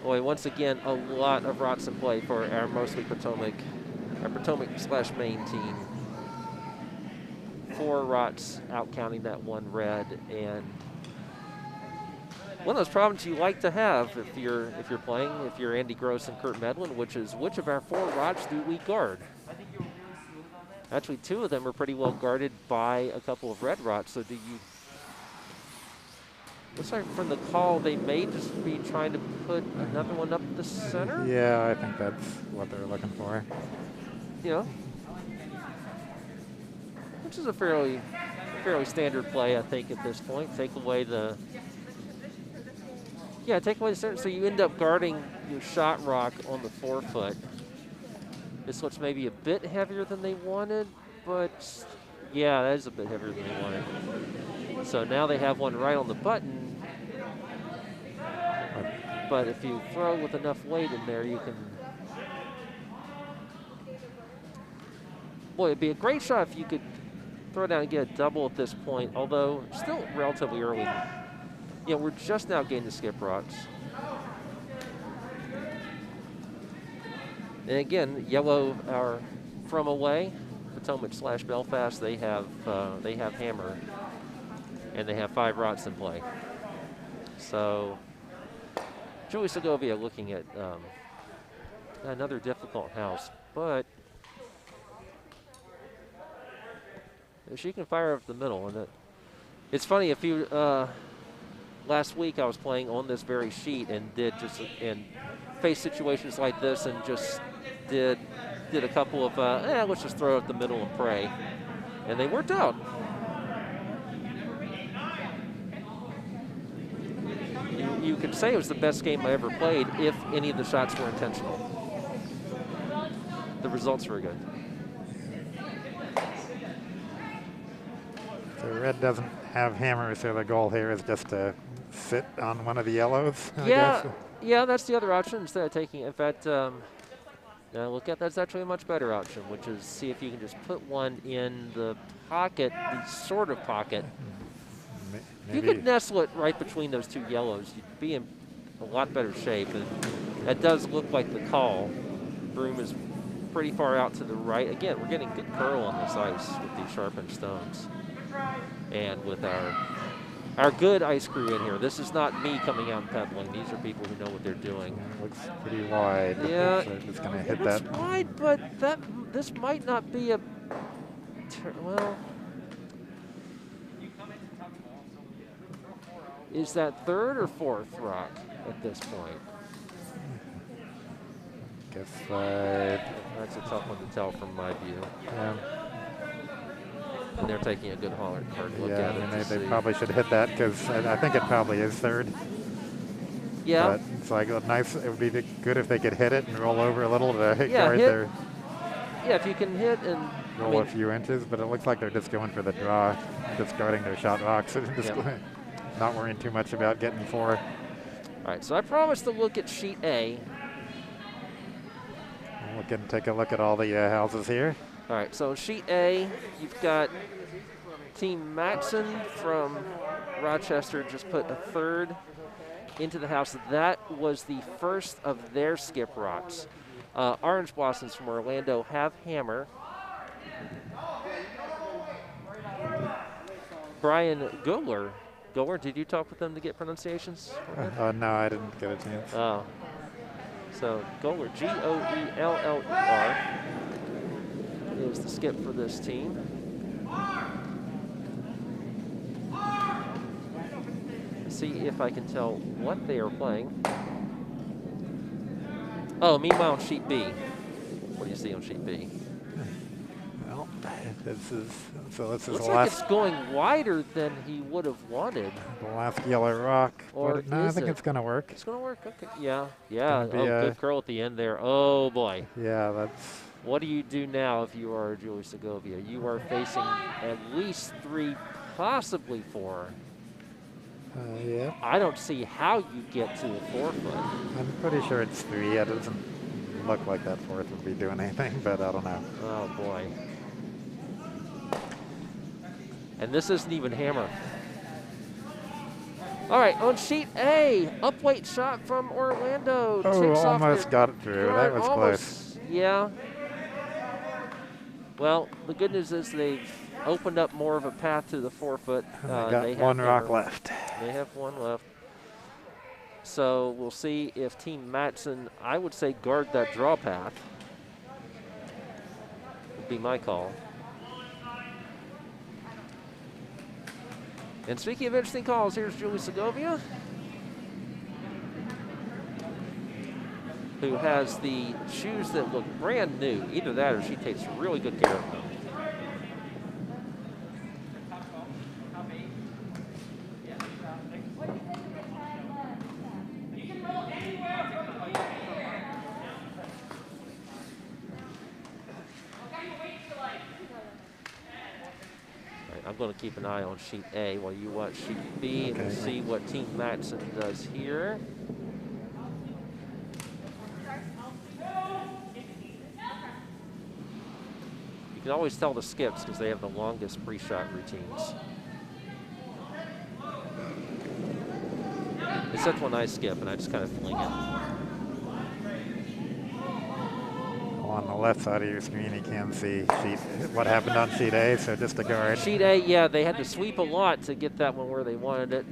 boy, once again, a lot of rots in play for our mostly Potomac / Maine team. 4 rots out counting that 1 red, and one of those problems you like to have if you're playing, if you're Andy Gross and Kurt Medland, which is which of our 4 rots do we guard? Actually, 2 of them are pretty well guarded by a couple of red rots. So do you Looks like from the call, they may just be trying to put another one up the center. Yeah, I think that's what they're looking for. You know, which is a fairly standard play, I think, at this point. Take away the center, so you end up guarding your shot rock on the forefoot. This looks maybe a bit heavier than they wanted, but yeah, that is a bit heavier than they wanted. So now they have one right on the button. But if you throw with enough weight in there, you can. Boy, it'd be a great shot if you could throw down and get a double at this point, although still relatively early. You know, we're just now getting to skip rocks. And again, yellow are from away. Potomac/Belfast, they have hammer, and they have 5 rots in play. So Julie Segovia looking at another difficult house, but she can fire up the middle. And it's funny, if you last week I was playing on this very sheet and faced situations like this and just did a couple of let's just throw up the middle and pray, and they worked out. You could say it was the best game I ever played if any of the shots were intentional. The results were good. So red doesn't have hammer, so the goal here is just to sit on one of the yellows, I guess. Yeah, that's the other option instead of taking. In fact, look at that's actually a much better option, which is see if you can just put one in the pocket, the sort of pocket. If you could nestle it right between those 2 yellows, you'd be in a lot better shape. And that does look like the call. Broom is pretty far out to the right. Again, we're getting good curl on this ice with these sharpened stones. And with our good ice crew in here. This is not me coming out and pebbling. These are people who know what they're doing. It looks pretty wide. Yeah, So just going to hit it's that. wide, but this might not be a well. Is that 3rd or 4th rock at this point? Guess That's a tough one to tell from my view. yeah. And they're taking a good hard look Yeah, at I it. mean, they probably should hit that because I think it probably is 3rd. Yeah. But it's like nice. It would be good if they could hit it and roll over a little to guard hit. their. Yeah, if you can hit and Roll a few inches, but it looks like they're just going for the draw, just guarding their shot rocks, and just not worrying too much about getting 4. All right, so I promised to look at sheet A. We can take a look at all the houses here. All right, so sheet A, you've got Team Matson from Rochester just put a 3rd into the house. That was the first of their skip rocks. Orange Blossoms from Orlando have hammer. Brian Goller, did you talk with them to get pronunciations? No, I didn't get a chance. Oh. So Goller, Goeller, is the skip for this team. Let's see if I can tell what they are playing. Oh, meanwhile on sheet B. What do you see on sheet B? Well, this is Looks the like last. it's going wider than he would have wanted. The last yellow rock. Or no, I is think it? it's going to work. It's going to work. Okay. Yeah. gonna be, Good curl at the end there. Oh boy. Yeah, that's. What do you do now if you are Julie Segovia? You are facing at least 3, possibly 4. Yeah. I don't see how you get to a 4-foot. I'm pretty sure it's 3. It doesn't look like that 4th would be doing anything, but I don't know. Oh boy. And this isn't even hammer. All right, on sheet A, upweight shot from Orlando. Oh, Takes off almost their got it through. That was close. Yeah. Well, the good news is they've opened up more of a path to the 4-foot. They got 1 rock left. They have 1 left. So we'll see if Team Matson, I would say guard that draw path. Would be my call. And speaking of interesting calls, here's Julie Segovia, who has the shoes that look brand new. Either that or she takes really good care of them. I'm going to keep an eye on sheet A while you watch sheet B, and we'll see what Team Matson does here. You can always tell the skips because they have the longest pre-shot routines. It's such one I skip, and I just kind of fling it. On the left side of your screen, you can see what happened on sheet A, so just a guard. Sheet A, yeah, they had to sweep a lot to get that one where they wanted it.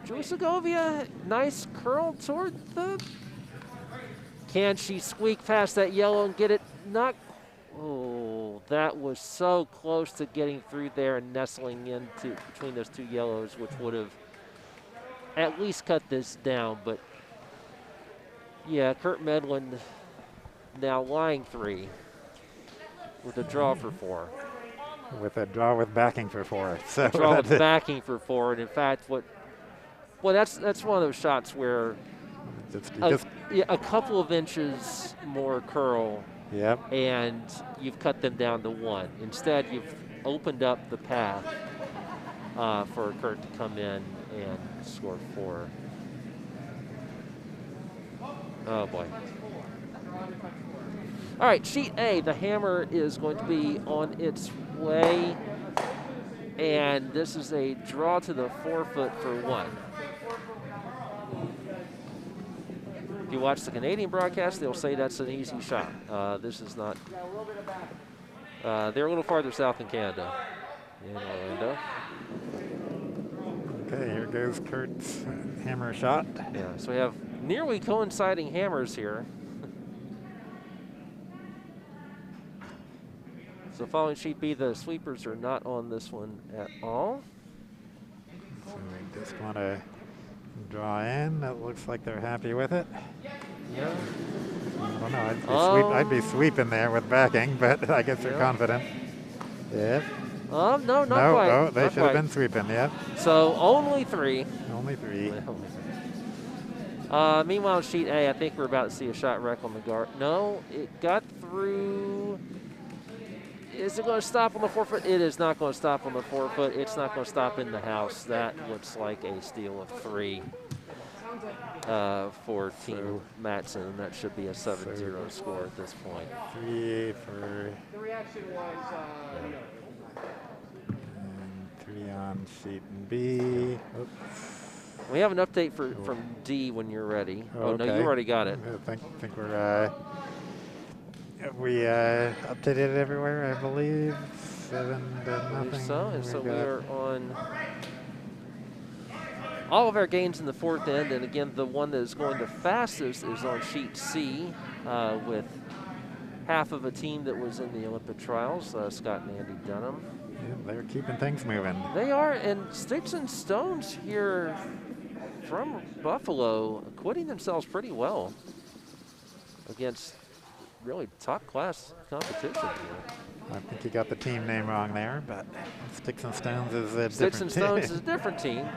Julie Segovia, nice curl toward the... Can she squeak past that yellow and get it? Not... Oh, that was so close to getting through there and nestling into between those two yellows, which would have at least cut this down. But, yeah, Kurt Medland now lying 3 with a draw for 4. With a draw with backing for 4. So draw with backing for 4, and in fact, that's one of those shots where a couple of inches more curl, and you've cut them down to 1. Instead, you've opened up the path for Kurt to come in and score 4. Oh boy. All right, sheet A, the hammer is going to be on its way, and this is a draw to the 4-foot for 1. If you watch the Canadian broadcast, they'll say that's an easy shot. This is not. They're a little farther south in Canada, in Orlando. Okay, here goes Kurt's hammer shot. Yeah, so we have nearly coinciding hammers here. So following sheet B, the sweepers are not on this one at all. So we just want to draw in. That looks like they're happy with it. Yeah. I don't know. I'd be sweeping there with backing, but I guess they're confident. Yeah. No, not quite. No, they should have been sweeping, yeah. So only 3. Only 3. Meanwhile, sheet A, I think we're about to see a shot wreck on the guard. No, it got through. Is it going to stop on the 4-foot? It is not going to stop on the 4-foot. It's not going to stop in the house. That looks like a steal of 3 for Team Matson. That should be a 7-0 score at this point. 3 for... The reaction was... and 3 on sheet B. Oops. We have an update from D when you're ready. Oh, no, you already got it. I think we're... we updated it everywhere, I believe. 7-0. So, and so we are on all of our games in the 4th end, and again, the one that is going the fastest is on sheet C with half of a team that was in the Olympic trials, Scott and Andy Dunham. Yeah, they're keeping things moving. They are, and Sticks and Stones here from Buffalo acquitting themselves pretty well against really top-class competition here. I think you got the team name wrong there, but Sticks and Stones is a Sticks different and Stones is a different team.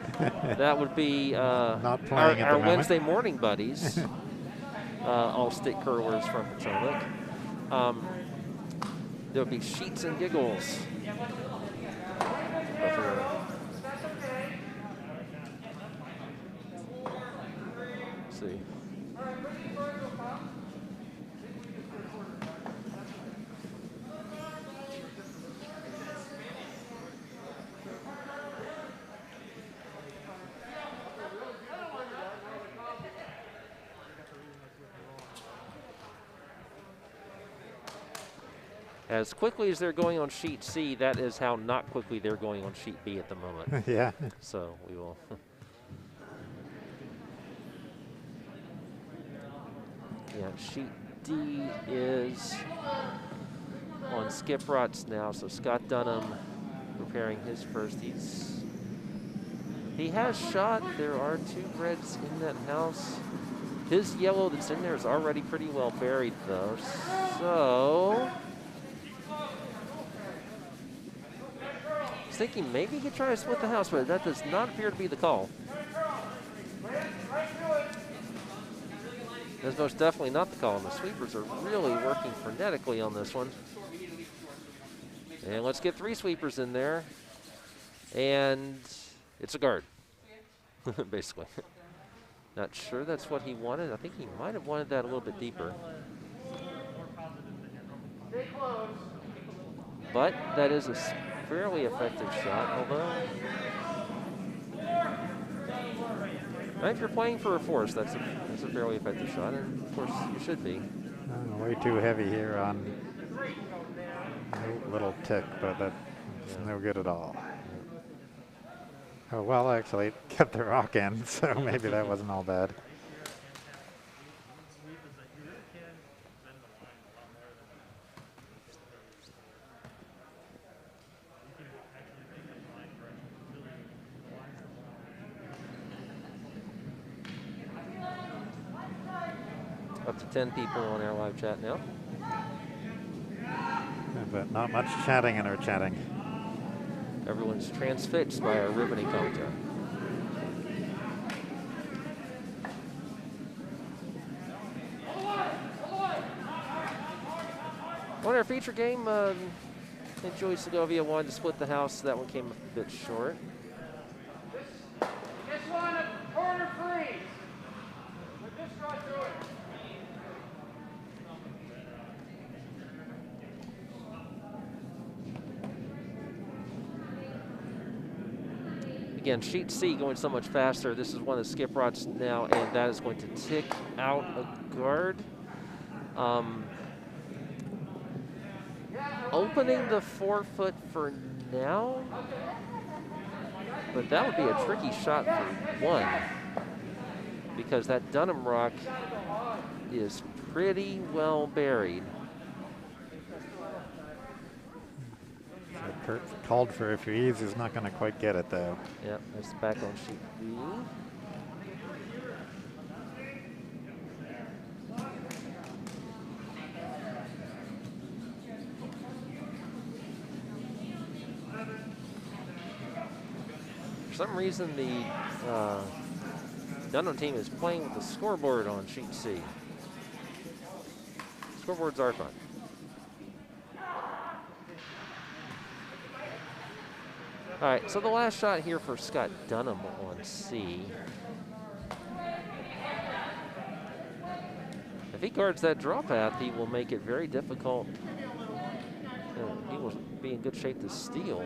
That would be not playing our Wednesday morning buddies, all stick curlers from Potomac. There would be Sheets and Giggles. Let's see. As quickly as they're going on sheet C, that is how not quickly they're going on sheet B at the moment. Yeah. So we will. Yeah, sheet D is on skip rots now. So Scott Dunham preparing his first. He's He has shot. There are 2 reds in that house. His yellow that's in there is already pretty well buried, though. So I was thinking maybe he could try to split the house, but that does not appear to be the call. That's most definitely not the call, and the sweepers are really working frenetically on this one. And let's get 3 sweepers in there. And it's a guard, basically. Not sure that's what he wanted. I think he might have wanted that a little bit deeper. But that is a fairly effective shot, although if you're playing for a force, that's a fairly effective shot, and of course you should be. Way too heavy here on a little tick, but that's no good at all. Oh, well, actually, it kept the rock in, so maybe that wasn't all bad. Up to 10 people on our live chat now. But not much chatting in our chatting. Everyone's transfixed by our riveting commentary. On our feature game, Enjoy Segovia wanted to split the house. That one came a bit short. This one, a corner freeze. But just right through it. Again, sheet C going so much faster. This is one of the skip rods now, and that is going to tick out a guard. Opening the 4-foot for now, but that would be a tricky shot for 1, because that Dunham rock is pretty well buried. Kurt called for a freeze. He's not going to quite get it, though. Yep, that's back on sheet B. For some reason, the Dunham team is playing with the scoreboard on sheet C. Scoreboards are fun. All right, so the last shot here for Scott Dunham on C. If he guards that draw path, he will make it very difficult. He will be in good shape to steal.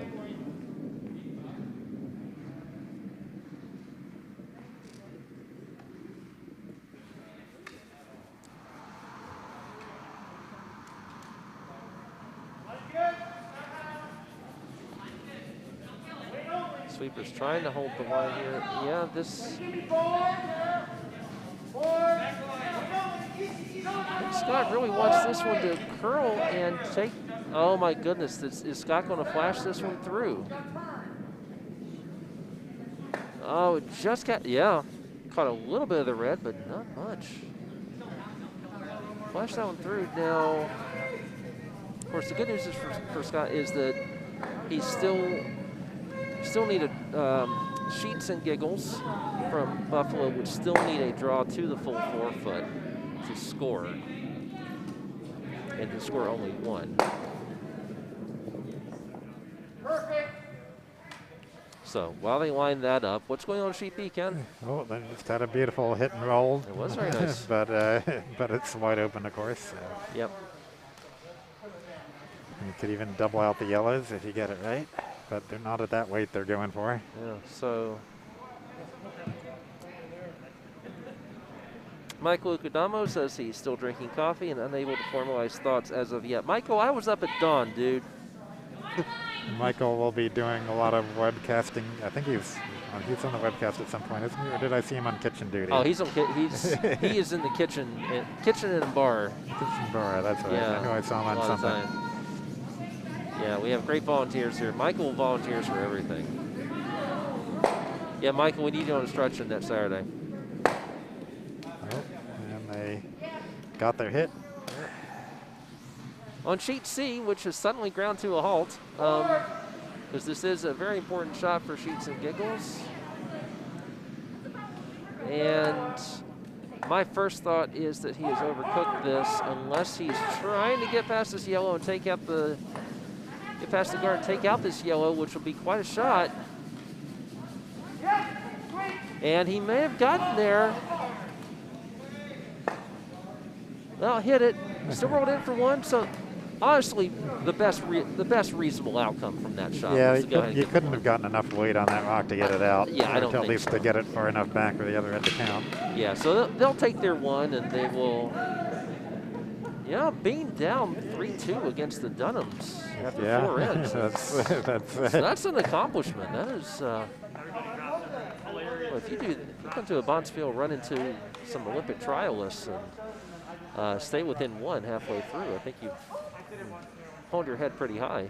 Sweeper's trying to hold the line here. Yeah, this. I think Scott really wants this one to curl and take. Oh my goodness, is Scott going to flash this one through? Oh, it just got, yeah, caught a little bit of the red, but not much. Flash that one through. Now, of course, the good news is for Scott is that he's still needed Sheets and Giggles from Buffalo would still need a draw to the full 4-foot to score, and to score only 1. Perfect. So while they line that up, what's going on sheet B, Ken? Oh, they just had a beautiful hit and roll. It was very nice. but it's wide open, of course. So. Yep. You could even double out the yellows if you get it right. But they're not at that weight they're going for. Yeah, so Michael Ukudamo says he's still drinking coffee and unable to formalize thoughts as of yet. Michael, I was up at dawn, dude. Michael will be doing a lot of webcasting. I think he's on the webcast at some point, isn't he? Or did I see him on kitchen duty? Oh, he is in the kitchen and bar. Kitchen bar, that's right. Yeah, I know I saw him on something. Yeah, we have great volunteers here. Michael volunteers for everything. Yeah, Michael, we need you on instruction that Saturday. Oh, and they got their hit. On sheet C, which has suddenly ground to a halt, because this is a very important shot for Sheets and Giggles. And my first thought is that he has overcooked this, unless he's trying to get past this yellow and take out the, get past the guard and take out this yellow, which will be quite a shot. And he may have gotten there. Well, hit it. Still rolled in for one. So honestly, the best reasonable outcome from that shot. Yeah, was to go ahead and you get couldn't have gotten enough weight on that rock to get it out. Yeah, I don't at think least so. to get it far enough back for the other end to count. Yeah, so they'll take their one, and they will, yeah, being down 3-2 against the Dunhams after 4 ends. That's an accomplishment. That is, well, if you come to a Bondsfield, run into some Olympic trialists and stay within one halfway through, I think you've hold your head pretty high.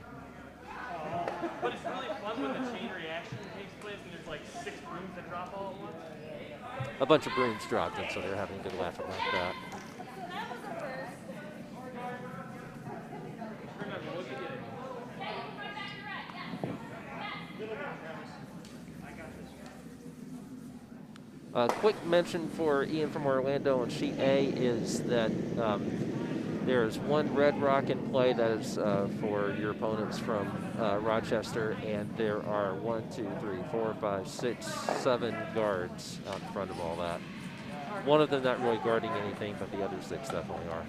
But it's really fun when the chain reaction takes place and there's like 6 brooms that drop all at once. A bunch of brooms dropped, and so they're having a good laugh about that. Quick mention for Ian from Orlando on sheet A is that there's one red rock in play that is for your opponents from Rochester, and there are 1, 2, 3, 4, 5, 6, 7 guards out in front of all that. One of them not really guarding anything, but the other 6 definitely are.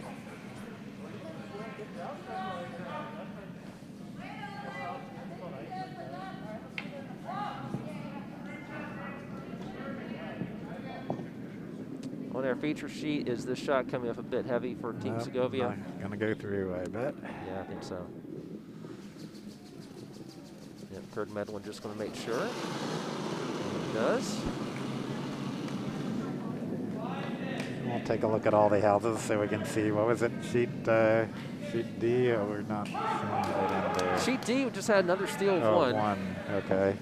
On our feature sheet, is this shot coming up a bit heavy for Team Segovia? Going to go through, I bet. Yeah, I think so. Yep, Kurt Medland just going to make sure. And he does. We'll take a look at all the houses so we can see, what was it, sheet D? Oh, we're not showing right in there. Sheet D just had another steal of one. One, okay.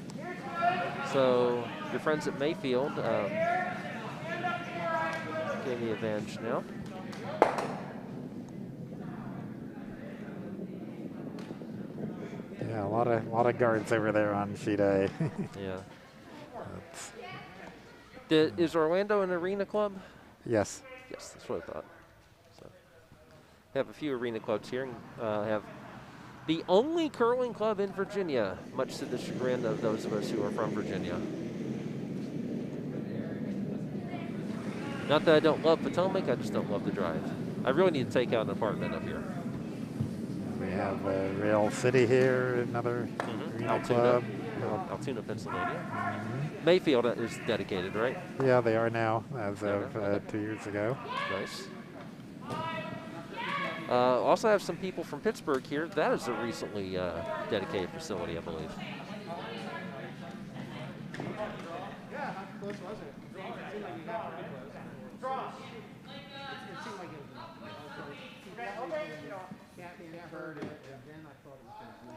So your friends at Mayfield getting the advantage now. Yeah, a lot of guards over there on sheet A. Yeah. Is Orlando an arena club? Yes. Yes, that's what I thought. So, we have a few arena clubs here. And, have the only curling club in Virginia, much to the chagrin of those of us who are from Virginia. Not that I don't love Potomac, I just don't love the drive. I really need to take out an apartment up here. We have Rail City here, another arena club. Altoona, Pennsylvania. Mayfield is dedicated, right? Yeah, they are now, as of 2 years ago. Nice. Also have some people from Pittsburgh here. That is a recently dedicated facility, I believe. Yeah, how close was it? It seemed like you got pretty close. It seemed like it was enough. Can't heard it, and then I thought it was going to be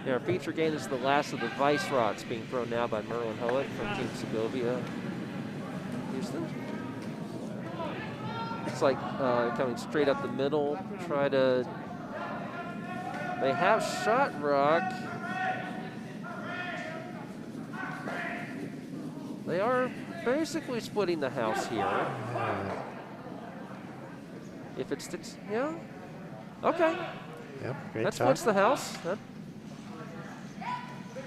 Yeah, our feature gain is the last of the vice rods being thrown now by Merlin Howick from Team Segovia, Houston. It's like coming straight up the middle, try to, they have shot rock. They are basically splitting the house here. If it sticks, yeah, okay. Yep, great That shot. splits the house.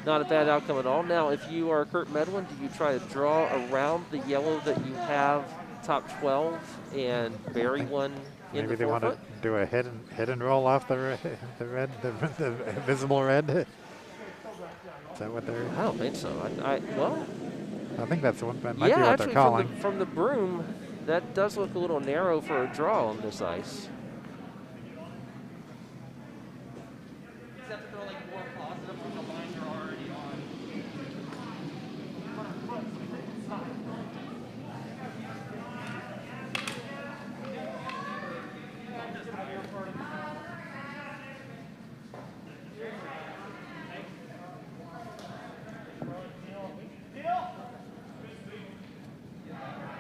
Not a bad outcome at all. Now, if you are Kurt Medland, do you try to draw around the yellow that you have top 12 and bury one in Maybe the they want to forefoot? do a hit and roll off the visible red. Is that what they're? I don't think so. Well, I think that's what that might be yeah, what actually, they're calling. from the broom, that does look a little narrow for a draw on this ice. You have to throw like more positive when the lines are already on.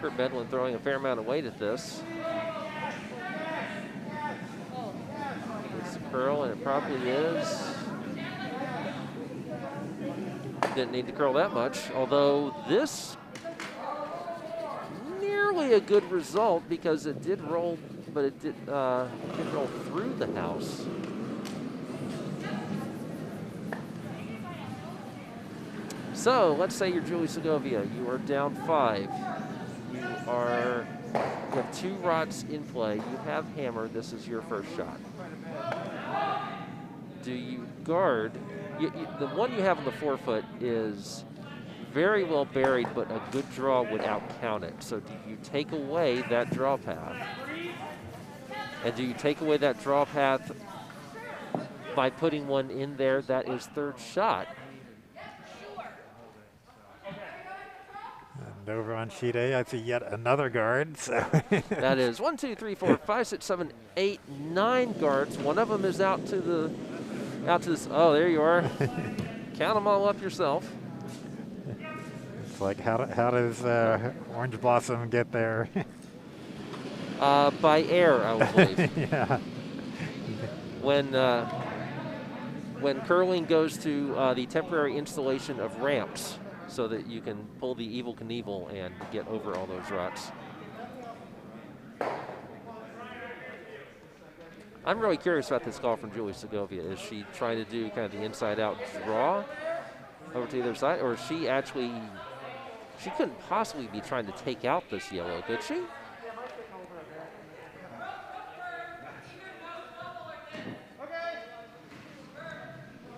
Kurt Medland throwing a fair amount of weight at this. It's a curl, and it probably is. Didn't need to curl that much, although this nearly a good result because it did roll, but it didn't roll through the house. So let's say you're Julie Segovia. You are down 5. You have 2 rots in play. You have hammer. This is your first shot. Do you guard? The one you have on the forefoot is very well buried, but a good draw would out-count it. So do you take away that draw path? And do you take away that draw path by putting one in there that is third shot? And over on sheet A, I see yet another guard. So that is 1, 2, 3, 4, 5, 6, 7, 8, 9 guards. One of them is out to this. Oh, there you are. Count them all up yourself. It's like, how does Orange Blossom get there? By air, I would believe. Yeah. When curling goes to the temporary installation of ramps so that you can pull the Evel Knievel and get over all those ruts. I'm really curious about this call from Julie Segovia. Is she trying to do kind of the inside-out draw over to the other side, or is she actually, she couldn't possibly be trying to take out this yellow, could she?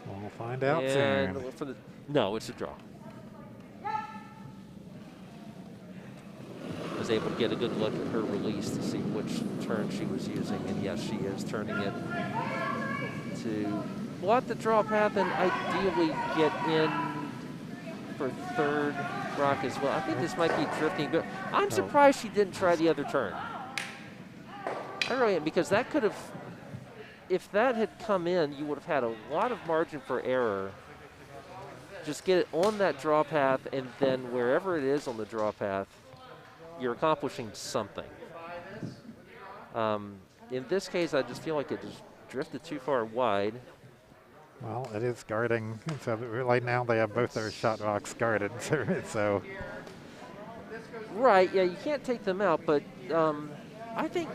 We'll find out and soon. for no, it's a draw. Was able to get a good look at her release to see which turn she was using, and yes, she is turning it to blot the draw path and ideally get in for third rock as well. I think this might be drifting, but I'm surprised she didn't try the other turn. I really am, because that could have, if that had come in, you would have had a lot of margin for error. Just get it on that draw path, and then wherever it is on the draw path, you're accomplishing something. In this case, I just feel like it just drifted too far wide. Well, it is guarding, so right now they have both their shot rocks guarded. So. Right, yeah, you can't take them out, but I think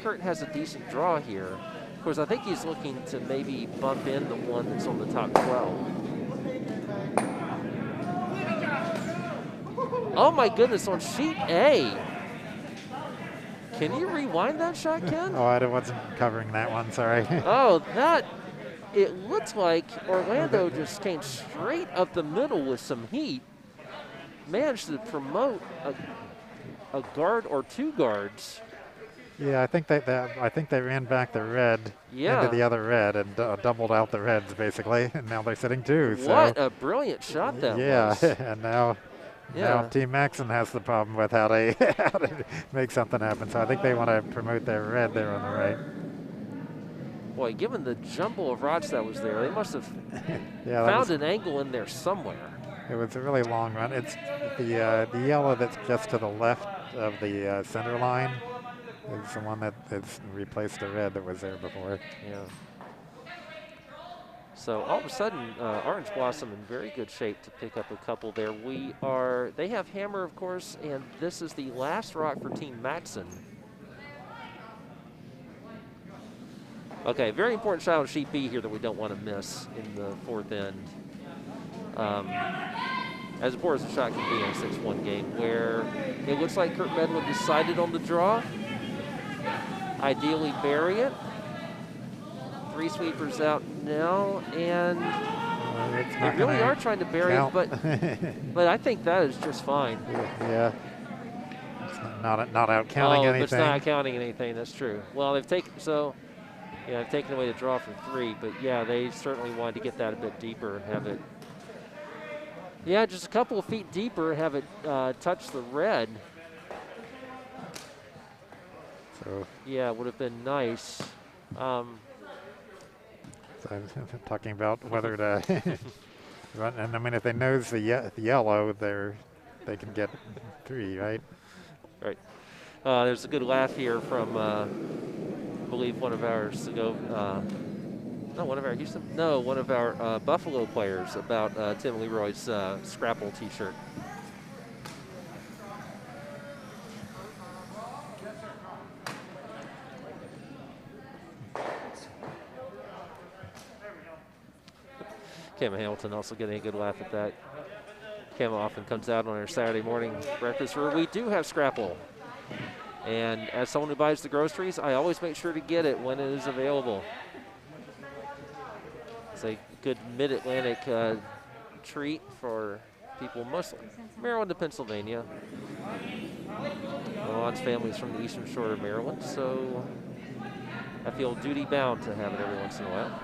Kurt has a decent draw here. Of course, I think he's looking to maybe bump in the one that's on the top 12. Oh my goodness, on sheet A. Can you rewind that shot, Ken? Oh, I wasn't covering that one, sorry. Oh, it looks like Orlando just came straight up the middle with some heat. Managed to promote a guard or 2 guards. Yeah, I think they ran back the red into the other red and doubled out the reds basically, and now they're sitting 2. What a brilliant shot that was. Yeah, and now Team Maxon has the problem with how to make something happen. So I think they want to promote their red there on the right. Boy, given the jumble of rods that was there, they must have found an angle in there somewhere. It was a really long run. It's the yellow that's just to the left of the center line is the one that has replaced the red that was there before. Yeah. So all of a sudden, Orange Blossom in very good shape to pick up a couple there. They have hammer, of course, and this is the last rock for Team Matson. Okay, very important shot on sheet B here that we don't want to miss in the 4th end. As important as a shot can be in a 6-1 game, where it looks like Kurt Medland decided on the draw. Ideally bury it. 3 sweepers out now, and they really are trying to bury it, but I think that is just fine. Yeah. It's not out counting anything. It's not counting anything, that's true. Well, they've taken away the draw from 3, but yeah, they certainly wanted to get that a bit deeper and have it, just a couple of feet deeper and have it touch the red. So yeah, it would have been nice. So I'm talking about whether to run, and I mean, if they nose the yellow, they can get 3, right? Right. There's a good laugh here from, I believe, one of our one of our Buffalo players about Tim Leroy's Scrapple T-shirt. Cam Hamilton also getting a good laugh at that. Cam often comes out on our Saturday morning breakfast where we do have Scrapple. And as someone who buys the groceries, I always make sure to get it when it is available. It's a good mid-Atlantic treat for people mostly Maryland to Pennsylvania. Ron's family's from the eastern shore of Maryland, so I feel duty-bound to have it every once in a while.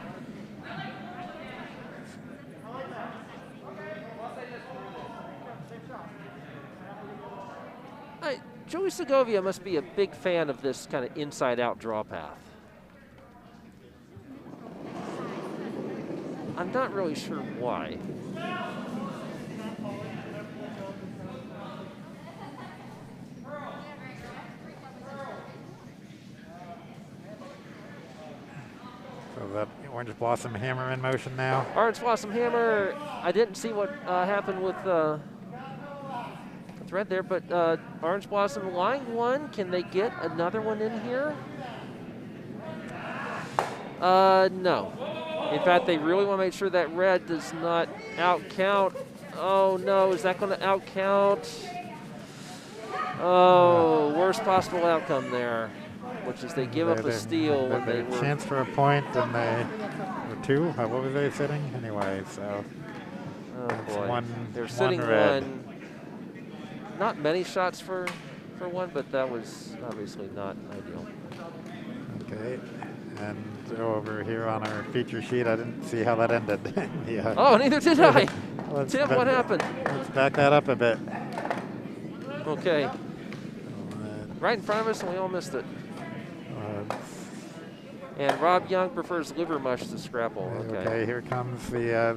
Joey Segovia must be a big fan of this kind of inside-out draw path. I'm not really sure why. So that Orange Blossom Hammer in motion now. Orange Blossom Hammer, I didn't see what happened with thread there, but Orange Blossom line 1, can they get another one in here? No. In fact, they really want to make sure that red does not outcount. Oh no, is that going to outcount? Oh, worst possible outcome there, which is they give up a steal when they were. Chance for a point, and they were 2. What were they sitting? Anyway, so. Oh boy. They're sitting red. one. Not many shots for 1, but that was obviously not ideal. Okay, and over here on our feature sheet, I didn't see how that ended. Yeah. Oh, neither did I. Tim, back, what happened? Let's back that up a bit. Okay. Right in front of us, and we all missed it. And Rob Young prefers liver mush to Scrapple. Okay. Okay, here comes the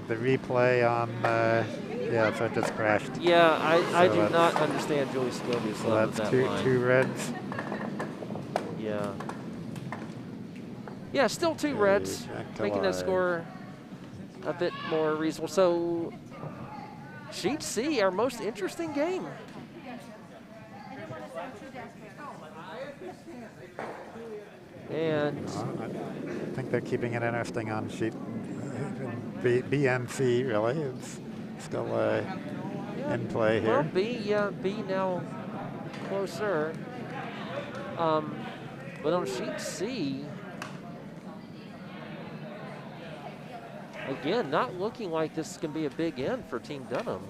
replay on. Yeah, so it just crashed. Yeah, I do not understand Joey Segovia's so love of that's that line. two reds. Yeah. Yeah, still 2 reds, making that score a bit more reasonable. So, Sheet C, our most interesting game. And I think they're keeping it interesting on sheet B and C, really. It's still in play here. Well, B now closer. But on sheet C, again, not looking like this can be a big end for Team Dunham.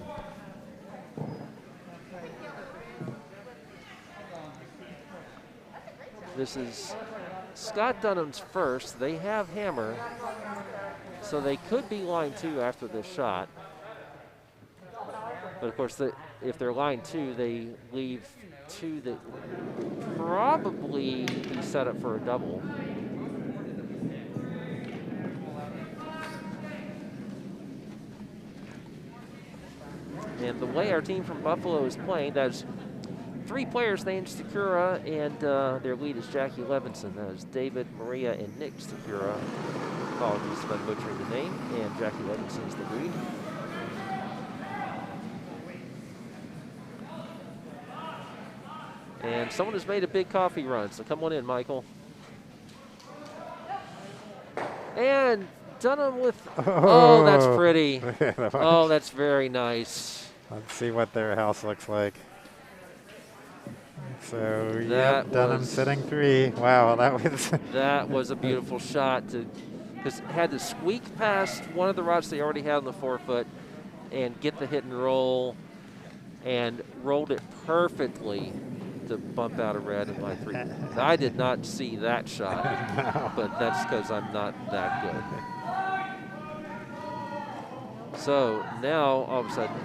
This is Scott Dunham's first. They have hammer, so they could be line 2 after this shot. But of course, if they're line 2, they leave 2 that would probably be set up for a double. And the way our team from Buffalo is playing, that's 3 players named Stachura, and their lead is Jackie Levenson. That is David, Maria, and Nick Stachura. Apologies if I'm butchering the name. And Jackie Levenson is the lead. And someone has made a big coffee run, so come on in, Michael. And Dunham with, oh, that's pretty. Oh, that's very nice. Let's see what their house looks like. So, yeah, Dunham sitting 3. Wow, that was that was a beautiful shot to, because it had to squeak past one of the rods they already had on the 4-foot and get the hit and roll, and rolled it perfectly to bump out a red in my 3. I did not see that shot, no. But that's because I'm not that good. So now all of a sudden,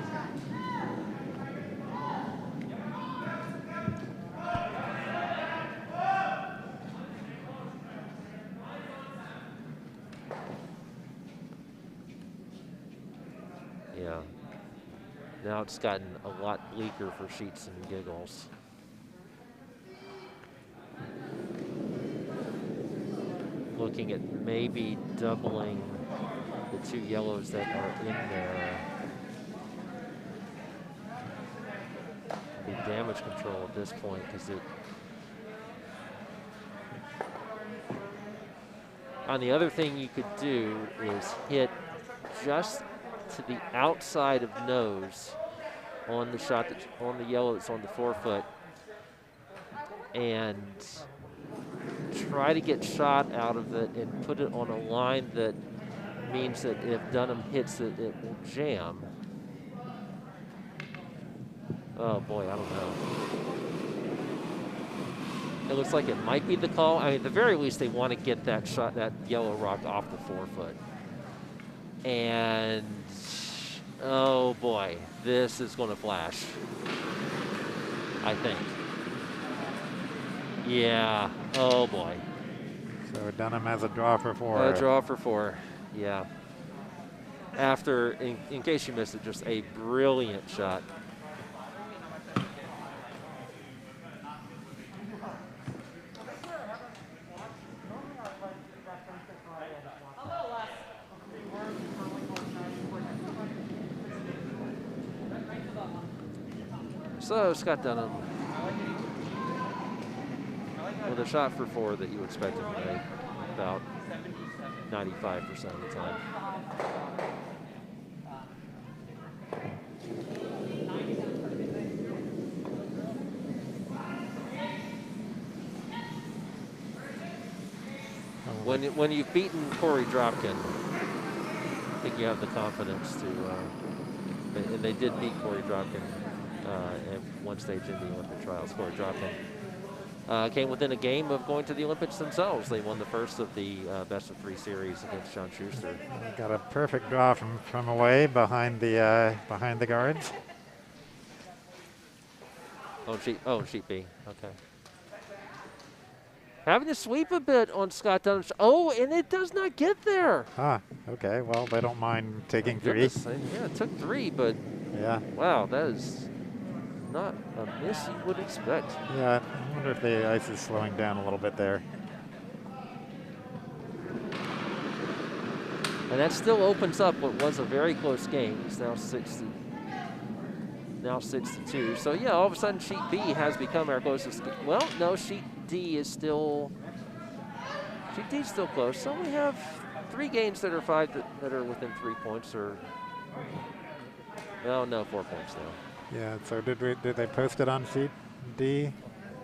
Now it's gotten a lot bleaker for Sheets and Giggles. Looking at maybe doubling the 2 yellows that are in there. Be damage control at this point because it. On the other thing you could do is hit just to the outside of nose on the shot that's on the yellow that's on the forefoot, and try to get shot out of it and put it on a line that means that if Dunham hits it, it will jam. Oh boy, I don't know. It looks like it might be the call. I mean, at the very least, they want to get that shot, that yellow rock off the forefoot. And oh boy, this is going to flash, I think. Yeah, oh boy. So Dunham has a draw for 4. A draw for 4, yeah. After, in case you missed it, just a brilliant shot. So Scott Dunham with a shot for 4 that you expect him to make about 95% of the time. When you've beaten Corey Dropkin, I think you have the confidence to, and they did beat Corey Dropkin at one stage in the Olympic trials. Corey Dropkin came within a game of going to the Olympics themselves. They won the first of the best of 3 series against John Schuster. Got a perfect draw from away behind the guards. Oh, sheet B. Okay. Having to sweep a bit on Scott Dunham. Oh, and it does not get there. Ah, okay. Well, they don't mind taking 3. Goodness, yeah, it took 3, but yeah. Wow, that is not a miss you would expect. Yeah, I wonder if the ice is slowing down a little bit there. And that still opens up what was a very close game. It's now 6-2. So yeah, all of a sudden sheet B has become our closest. Well, no, sheet D is still close. So we have 3 games that are 5 that are within 3 points, or no, 4 points now. Yeah. So did they post it on sheet D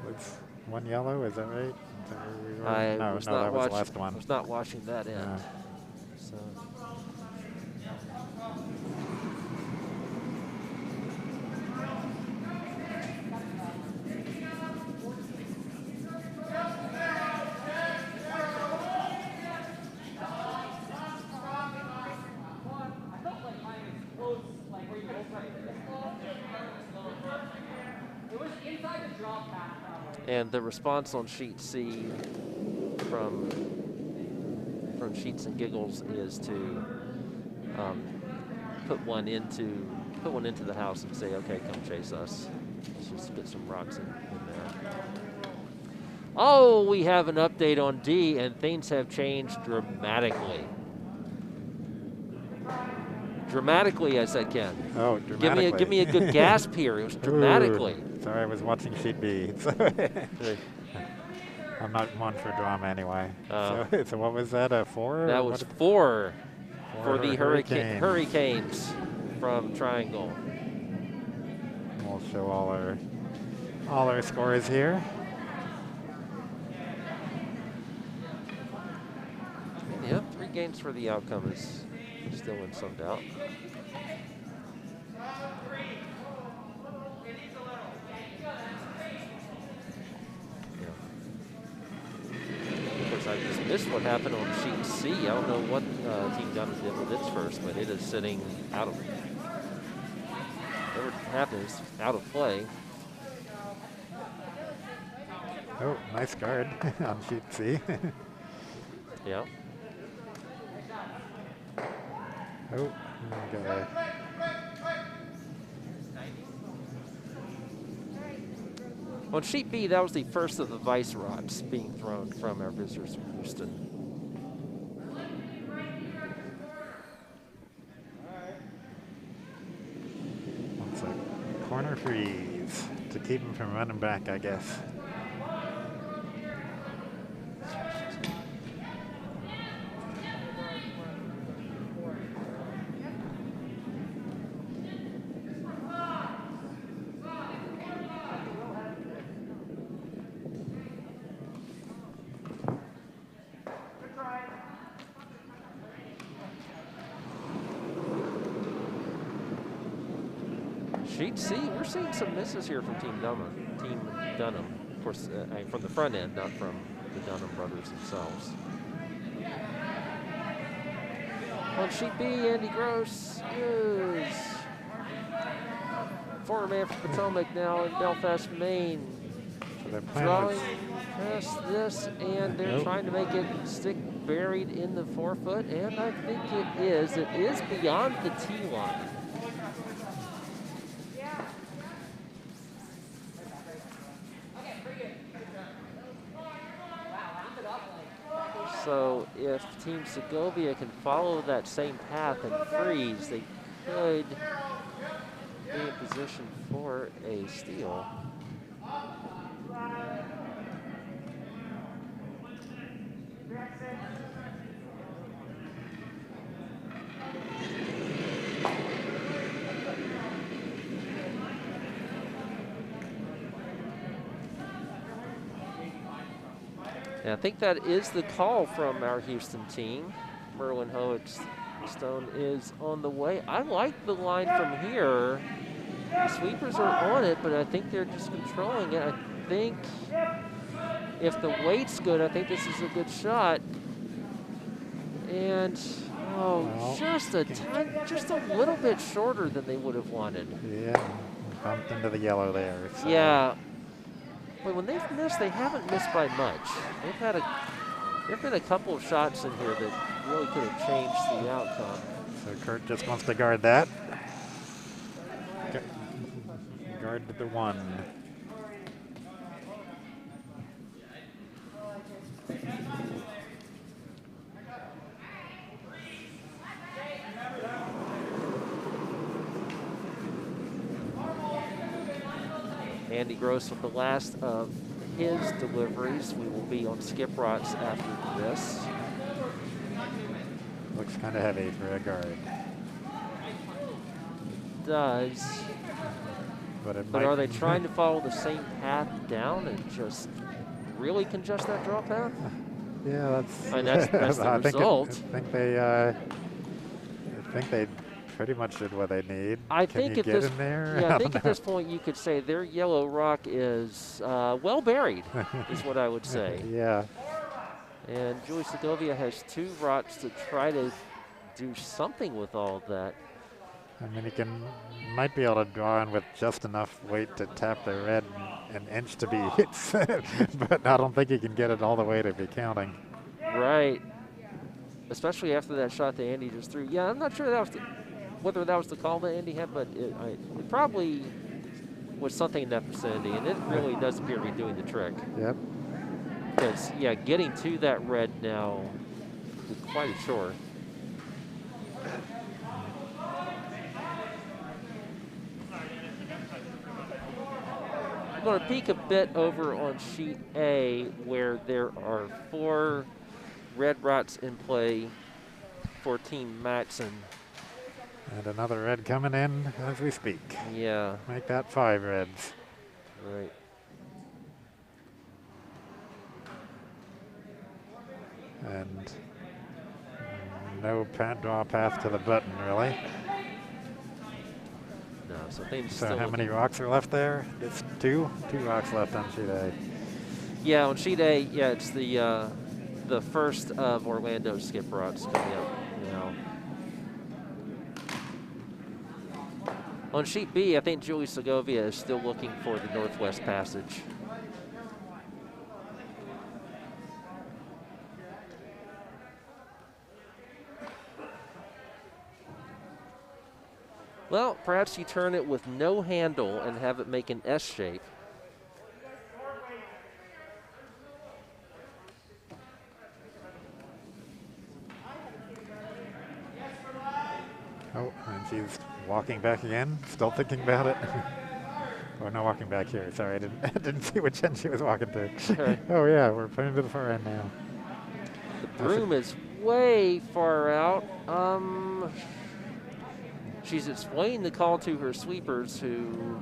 with 1 yellow? Is that right? Is that where we were? No, that was the last one. I was not watching that end. Yeah. So. And the response on sheet C from Sheets and Giggles is to put one into the house and say, okay, come chase us. Let's just get some rocks in there. Oh, we have an update on D, and things have changed dramatically. Dramatically, I said, Ken. Oh, dramatically. Give me a good gasp here. It was dramatically. Ooh, sorry, I was watching sheet B. I'm not one for drama anyway. So what was that, a 4? That was 4 for the Hurricanes from Triangle. We'll show all our scores here. Yeah, 3 games for the outcome is still in some doubt. I just missed what happened on sheet C. I don't know what Team Dunham did with its first, but it is sitting out of. Whatever happened is out of play. Oh, nice guard on sheet C. Yeah. Oh, On sheet B, that was the first of the vice rods being thrown from our visitors from Houston. It's a corner freeze to keep him from running back, I guess. Sheet C, we're seeing some misses here from Team Dunham. Of course, from the front end, not from the Dunham brothers themselves. On sheet B, Andy Gross is former man from Potomac, now in Belfast, Maine. So their plan Drawing was past this, and they're trying to make it stick buried in the forefoot, and I think it is. It is beyond the tee line. So if Team Segovia can follow that same path and freeze, they could be in position for a steal. And I think that is the call from our Houston team. Merlin Howick's stone is on the way. I like the line from here. The sweepers are on it, but I think they're just controlling it. I think if the weight's good, I think this is a good shot. And, well, just a little bit shorter than they would have wanted. Yeah, bumped into the yellow there. So. Yeah. But when they've missed, they haven't missed by much. There've been a couple of shots in here that really could have changed the outcome. So Kurt just wants to guard that. Guard the one. Andy Gross with the last of his deliveries. We will be on skip rots after this. Looks kind of heavy for a guard. Does. But are they trying to follow the same path down and just really congest that draw path? Yeah, that's. I mean, that's the result. I think they pretty much did what they need. I Can think you at get this, in there? yeah, I think at this point you could say their yellow rock is well buried, is what I would say. Yeah. And Julie Segovia has 2 rots to try to do something with all of that. I mean, might be able to draw in with just enough weight to tap the red an inch to be hit, but I don't think you can get it all the way to be counting. Right. Especially after that shot that Andy just threw. Yeah, I'm not sure whether that was the call that Andy had, but it probably was something in that vicinity, and it really does appear to be doing the trick. Yep. Because, yeah, getting to that red now is quite a chore. I'm going to peek a bit over on sheet A, where there are 4 red rots in play for Team Matson. And another red coming in as we speak. Yeah. Make that 5 reds. Right. And no draw path to the button, really. No, so things So still how many rocks are left there? It's 2? 2 rocks left on sheet A. Yeah, on sheet A, yeah, it's the first of Orlando's skip rots coming up now. On sheet B, I think Julie Segovia is still looking for the Northwest Passage. Well, perhaps you turn it with no handle and have it make an S shape. she's walking back again, still thinking about it. Or not walking back here. Sorry, I didn't see which end she was walking to. Okay. Oh yeah, we're playing to the far end now. The broom is way far out. She's explained the call to her sweepers, who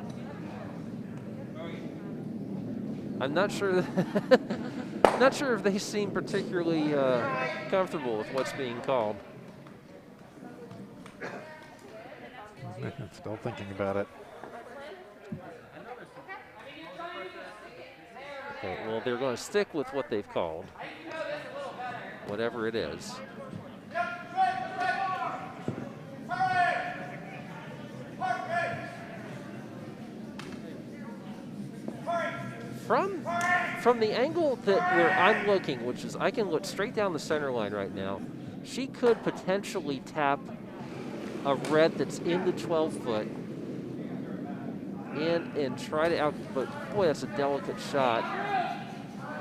I'm not sure. Not sure if they seem particularly comfortable with what's being called. Still thinking about it. Okay, well, they're going to stick with what they've called, whatever it is. From the angle where I'm looking, which is I can look straight down the center line right now, she could potentially tap a red that's in the 12-foot in and try to out, but boy, that's a delicate shot.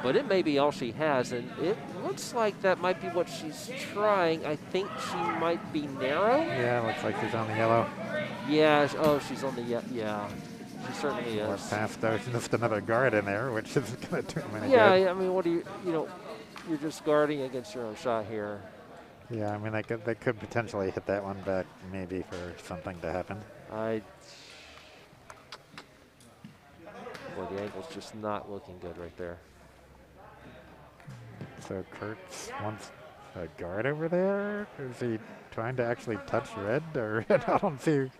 But it may be all she has, and it looks like that might be what she's trying. I think she might be narrow. Yeah, looks like she's on the yellow. Yeah, oh, she's on the, yeah, she certainly is. Past there's just another guard in there, which isn't going to do him any Yeah, good. I mean, what do you you're just guarding against your own shot here. Yeah, I mean, they could potentially hit that one back, maybe for something to happen. Boy, the angle's just not looking good right there. So Kurtz wants a guard over there? Is he trying to actually touch red? Or I don't see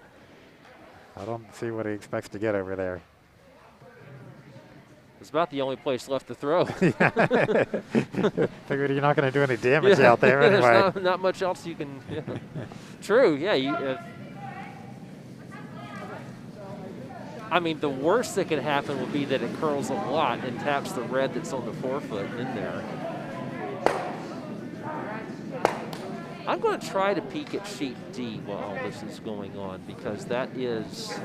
what he expects to get over there. It's about the only place left to throw. Figured you're not going to do any damage out there There's anyway. not much else you can. Yeah. True. Yeah. I mean, the worst that could happen would be that it curls a lot and taps the red that's on the 4-foot in there. I'm going to try to peek at sheet D while all this is going on, because that is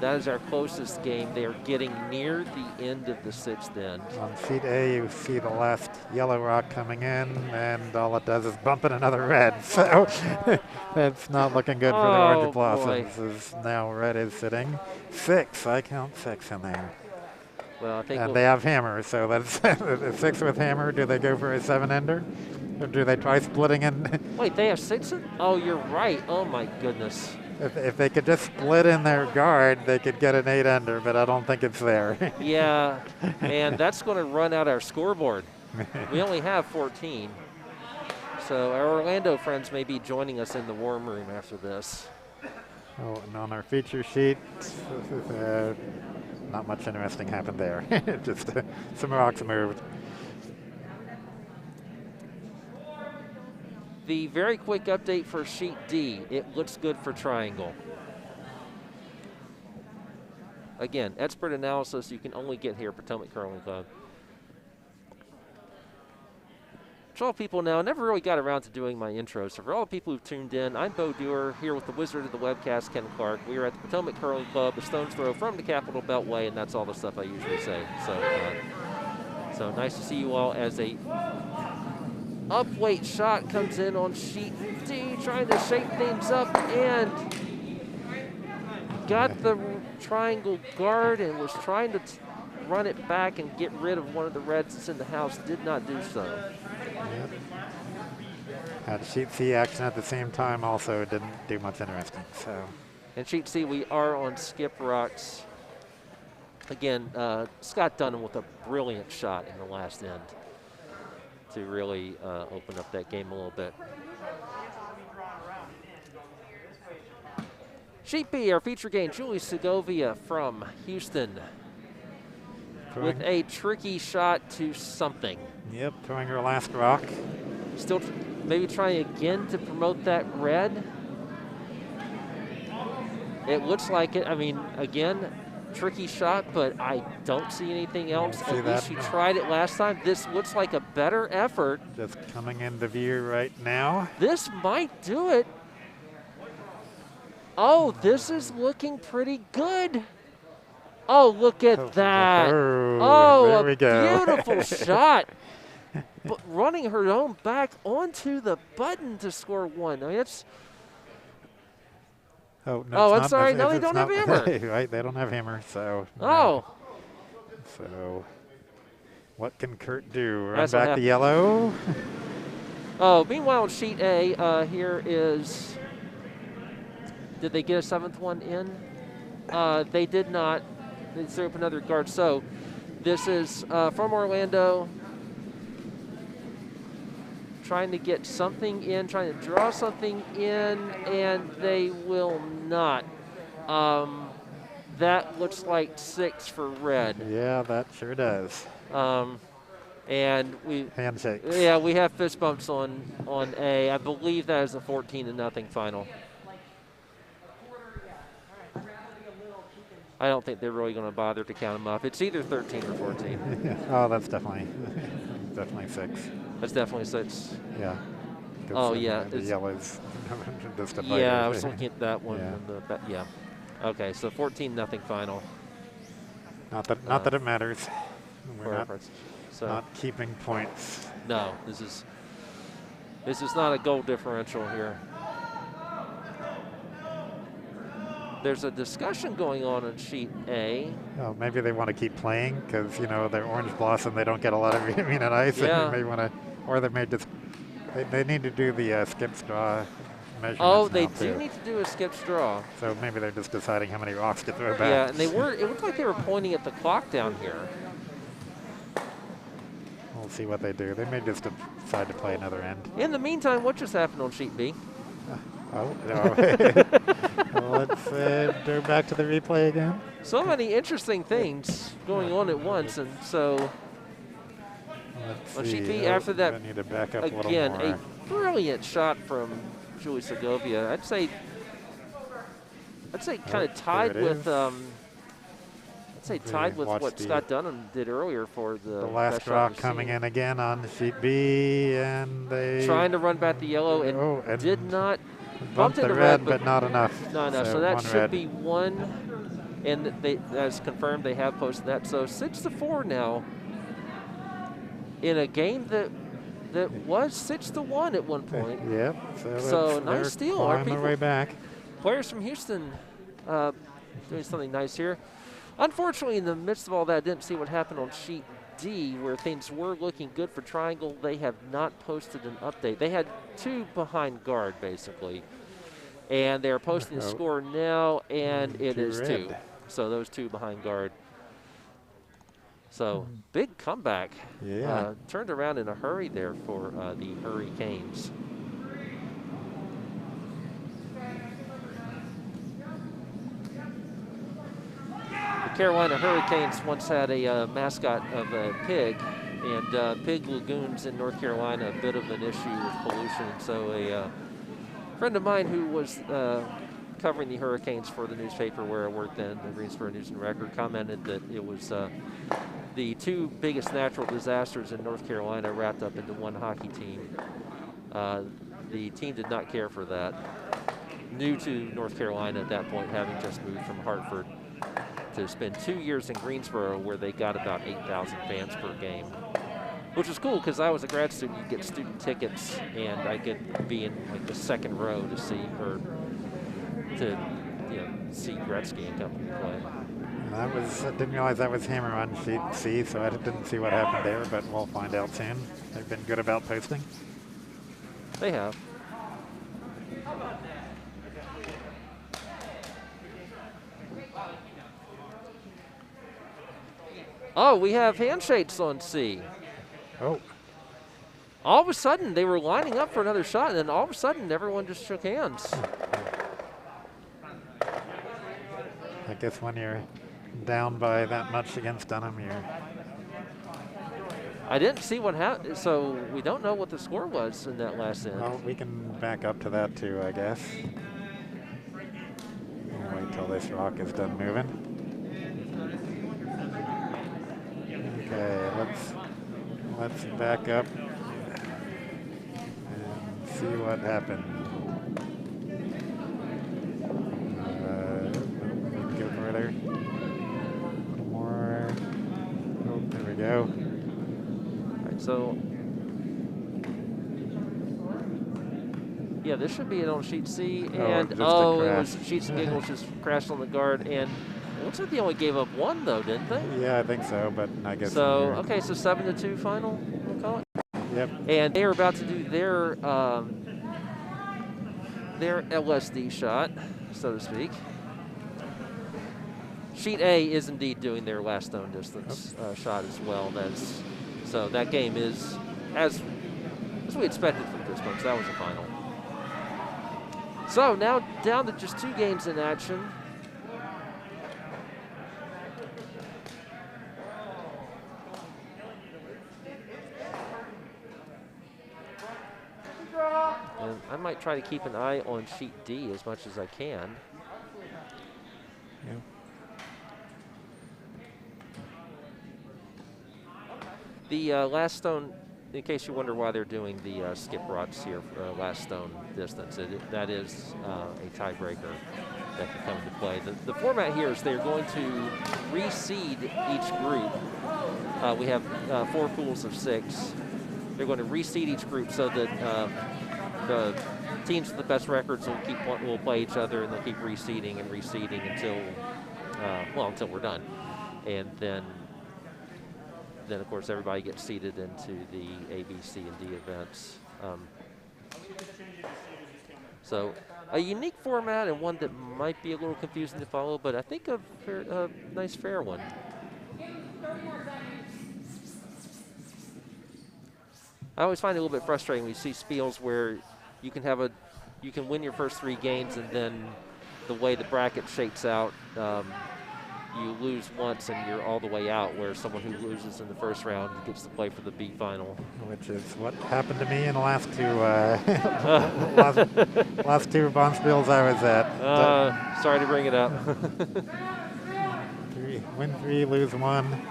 our closest game. They are getting near the end of the 6th end. On sheet A, you see the last yellow rock coming in, and all it does is bump in another red. So that's not looking good for the Orange Blossoms. As now red is sitting 6. I count 6 in there. Well, I think and they have hammer, so that's 6 with hammer. Do they go for a 7-ender? Or do they try splitting in? Wait, they have 6? Oh, you're right. Oh, my goodness. If they could just split in their guard, they could get an 8-ender, but I don't think it's there. Yeah, and that's going to run out our scoreboard. We only have 14. So our Orlando friends may be joining us in the warm room after this. Oh, and on our feature sheet, not much interesting happened there. Just some rocks moved. The very quick update for sheet D, it looks good for triangle. Again, expert analysis you can only get here at Potomac Curling Club. For all people now, I never really got around to doing my intro, so for all the people who've tuned in, I'm Bo Dewar, here with the wizard of the webcast, Ken Clark. We are at the Potomac Curling Club, a stone's throw from the Capitol Beltway, and that's all the stuff I usually say. So nice to see you all as a up-weight shot comes in on sheet D, trying to shake things up, and got the triangle guard and was trying to run it back and get rid of one of the reds that's in the house. Did not do so. Yep. Had sheet C action at the same time, also didn't do much interesting. So. And sheet C, we are on skip rocks. Again, Scott Dunham with a brilliant shot in the last end to really open up that game a little bit. Sheet B, our feature game, Julie Segovia from Houston with a tricky shot to something. Yep, throwing her last rock. Still maybe trying again to promote that red. It looks like it. I mean, again, tricky shot, but I don't see anything else. At least she tried it last time. This looks like a better effort. Just coming into view right now. This might do it. Oh, this is looking pretty good. Oh, look at that. Oh, there we go. Beautiful shot. But running her own back onto the button to score 1. I mean, Oh, no, Oh, it's I'm not- sorry. if No, they it's don't have not- hammer. Right, they don't have hammer, so. no. Oh, So, what can Kurt do? Run That's what back to happened. yellow? oh. Meanwhile, on sheet A, here is. Did they get a 7th one in? They did not. They threw up another guard. So, this is from Orlando. Trying to get something in, trying to draw something in, and they will not. That looks like 6 for red. Yeah, that sure does. And we, Handshakes. yeah, we have fist bumps on A. I believe that is a 14-0 final. I don't think they're really going to bother to count them up. It's either 13 or 14. Oh, that's definitely 6. That's definitely 6. Yeah. 'Cause Oh, yeah, The it's- yellow's just a Yeah, I bite. was looking at that one. Yeah. And yeah. Okay, so 14-0 final. Not that it matters. for We're not, reference. So not keeping points. no, this is not a goal differential here. There's a discussion going on sheet A. Oh, maybe they want to keep playing because they're Orange Blossom. They don't get a lot of and ice. Yeah. And they may want to, or they may just. They need to do the skip straw measurements. Oh, they now, do too. need to do a skip straw. So maybe they're just deciding how many rocks to throw back. Yeah, and it looked like they were pointing at the clock down here. We'll see what they do. They may just decide to play another end. In the meantime, what just happened on sheet B? Oh, no. Well, let's go back to the replay again. So many interesting things going on at once, and so Let's on see. sheet B Oh, after that, I need to back up a again, little more. a brilliant shot from Julie Segovia. I'd say kind of tied there it with is. I'd say tied with watch what the- Scott Dunham did earlier for the The last best shot rock we've coming seen. in again on sheet B, and they Trying to run back the yellow and, Oh, and did not bumped bumped the into red, red, but not enough. not enough. So that one should red. be 1, and that's confirmed. They have posted that. So 6-4 now in a game that was 6-1 at one point. Yep. So they're nice steal. Our clawing their people- way back. Players from Houston doing something nice here. Unfortunately, in the midst of all that, I didn't see what happened on sheet D, where things were looking good for Triangle. They have not posted an update. They had 2 behind guard, basically. And they're posting the Oh. score now, and it 2 is 2. red. So those 2 behind guard. So big comeback. Yeah. Turned around in a hurry there for the Hurricanes. The Carolina Hurricanes once had a mascot of a pig, and pig lagoons in North Carolina a bit of an issue with pollution. So a friend of mine who was covering the Hurricanes for the newspaper where I worked then, the Greensboro News and Record, commented that it was the 2 biggest natural disasters in North Carolina wrapped up into one hockey team. The team did not care for that. New to North Carolina at that point, having just moved from Hartford, to spend 2 years in Greensboro where they got about 8,000 fans per game, which was cool because I was a grad student. You get student tickets, and I could be in like the second row to see see Gretzky and company play. I didn't realize that was hammer on sheet C, so I didn't see what happened there, but we'll find out soon. They've been good about posting. They have. Oh, we have handshakes on C. Oh, All of a sudden, they were lining up for another shot, and then all of a sudden, everyone just shook hands. I guess when you're down by that much against Dunham, you're. I didn't see what happened, so we don't know what the score was in that last end. Well, we can back up to that too, I guess. We'll wait till this rock is done moving. Okay, let's back up and see what happened. Go further. A little more. Oh, there we go. All right, so Yeah, this should be it on sheet C. Oh, And just a it was crash. Sheets and Giggles just crashed on the guard. And it looks like they only gave up one, though, didn't they? Yeah, I think so, but I guess. So, okay, so 7-2 final, we'll call it. Yep. And they are about to do their LSD shot, so to speak. Sheet A is indeed doing their last stone distance shot as well. So that game is as we expected from this one. So that was the final. So now down to just 2 games in action. And I might try to keep an eye on sheet D as much as I can. Yeah. The last stone, in case you wonder why they're doing the skip rods here for last stone distance, that is a tiebreaker that can come into play. The format here is they're going to reseed each group. We have 4 pools of 6. They're going to reseed each group so that the teams with the best records will play each other, and they'll keep reseeding until we're done, and then of course everybody gets seeded into the A, B, C, and D events. So a unique format and one that might be a little confusing to follow, but I think a nice fair one. I always find it a little bit frustrating when you see spiels where you can win your first 3 games, and then the way the bracket shakes out, you lose once and you're all the way out, where someone who loses in the first round gets to play for the B final. Which is what happened to me in the last 2 last 2 bonspiels I was at. Sorry to bring it up. Win 3, lose 1.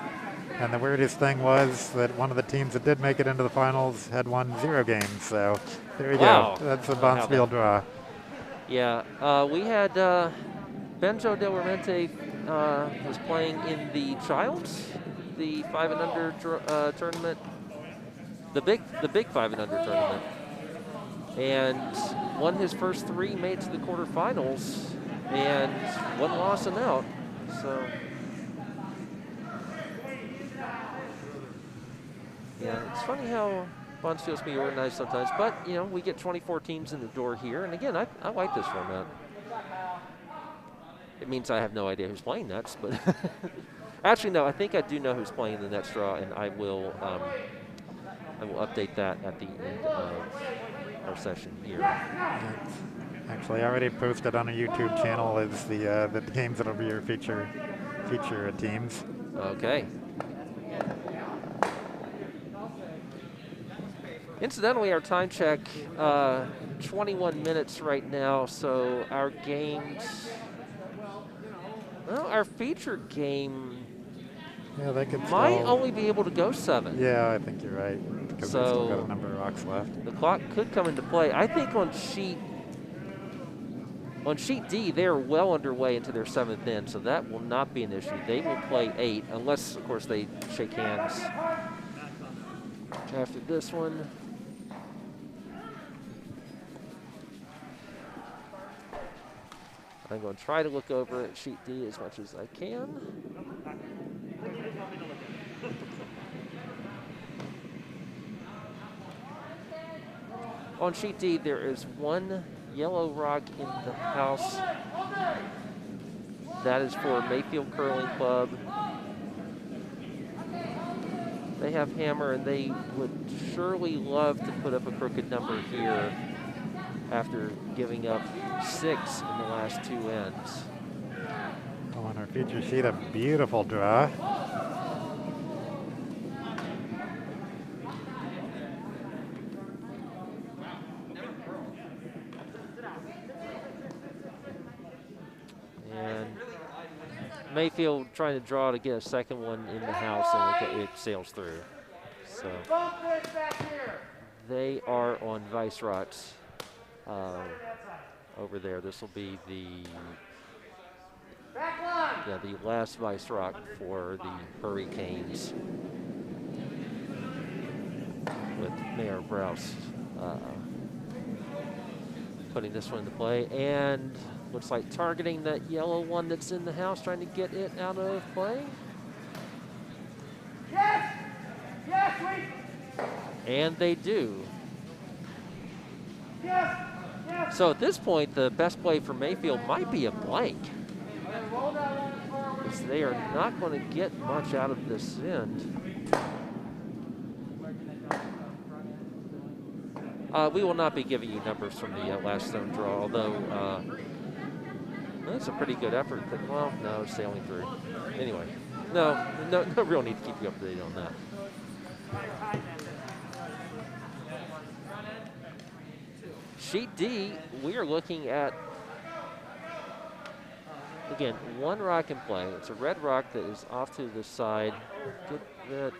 And the weirdest thing was that one of the teams that did make it into the finals had won 0 games. So there you go. That's a bonspiel draw. Yeah, we had Benjo Del Remente was playing in the Childs, the 5 and under tournament, the big 5 and under tournament, and won his first 3, made it to the quarterfinals, and 1 loss and out. So yeah, it's funny how bonspiels be organized sometimes, but you know, we get 24 teams in the door here, and again, I like this format. It means I have no idea who's playing next, but actually, no, I think I do know who's playing the next draw, and I will update that at the end of our session here. Actually, I already posted on a YouTube channel is the games that'll be your feature teams. Okay. Incidentally, our time check, 21 minutes right now, so our games. Well, our featured game might only be able to go 7. Yeah, I think you're right, because we still got a number of rocks left. The clock could come into play. I think on sheet D, they're well underway into their 7th end, so that will not be an issue. They will play 8, unless, of course, they shake hands after this one. I'm going to try to look over at sheet D as much as I can. On sheet D, there is 1 yellow rock in the house. That is for Mayfield Curling Club. They have hammer, and they would surely love to put up a crooked number here after giving up 6 in the last 2 ends. Oh, on our feature sheet, a beautiful draw. And Mayfield trying to draw to get a second one in the house, and it sails through. So they are on Vice Rots. Over there, this will be the last Vice Rock for the Hurricanes with Mayor Browse Putting this one into play, and looks like targeting that yellow one that's in the house, trying to get it out of play. Yes! Yes, wait! And they do. Yes! Yes! So at this point, the best play for Mayfield might be a blank, And roll that one forward. because they are not going to get much out of this end. We will not be giving you numbers from the last stone draw, although that's a pretty good effort. But, well, no, it's sailing through. Anyway, no real need to keep you up to date on that. Sheet D, we are looking at, again, one rock in play. It's a red rock that is off to the side. Good bit.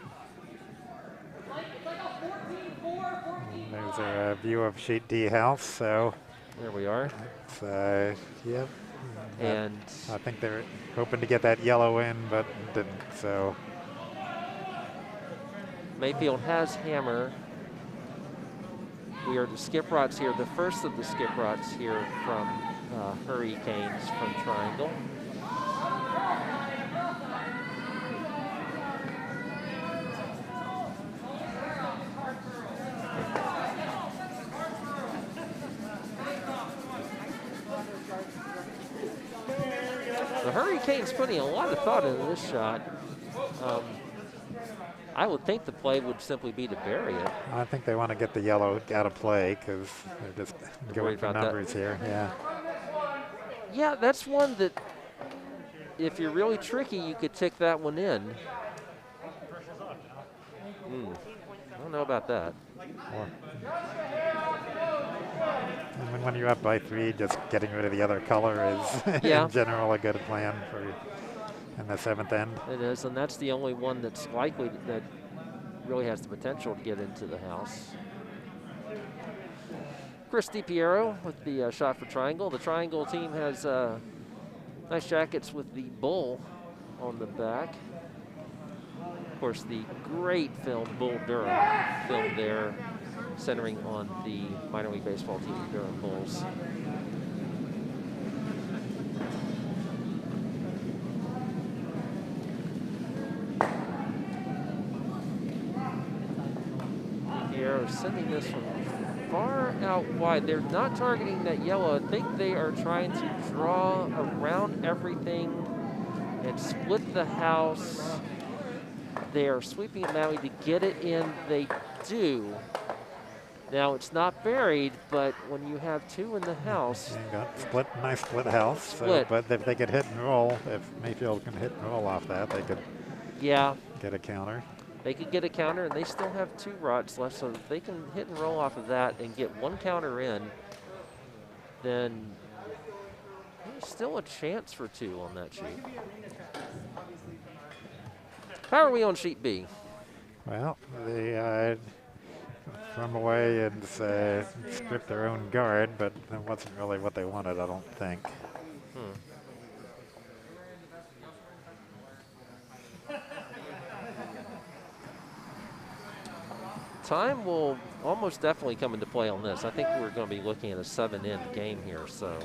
There's our view of sheet D house, so There we are. it's, yep. And I think they're hoping to get that yellow in, but didn't, so. Mayfield has hammer. We are the skip rots here, the first of the skip rots here from Hurricanes from Triangle. The Hurricanes putting a lot of thought into this shot. I would think the play would simply be to bury it. I think they want to get the yellow out of play because they're just going worried for about that. numbers here. Yeah. Yeah, that's one that, if you're really tricky, you could tick that one in. I don't know about that. And when you're up by 3, just getting rid of the other color is Yeah. in general a good plan for in the 7th end. It is, and that's the only one that's likely that really has the potential to get into the house. Chris DiPiero with the shot for Triangle. The Triangle team has nice jackets with the bull on the back. Of course, the great film Bull Durham filmed there, centering on the minor league baseball team, the Durham Bulls. Sending this one far out wide. They're not targeting that yellow. I think they are trying to draw around everything and split the house. They are sweeping it that way to get it in. They do. Now it's not buried, but when you have 2 in the house. You got split, nice split house. Split. So, but if they could hit and roll, if Mayfield can hit and roll off that, they could get a counter. They could get a counter, and they still have 2 rods left, so if they can hit and roll off of that and get 1 counter in, then there's still a chance for 2 on that sheet. How are we on sheet B? Well, they from away and stripped their own guard, but that wasn't really what they wanted, I don't think. Time will almost definitely come into play on this. I think we're going to be looking at a 7-end game here, so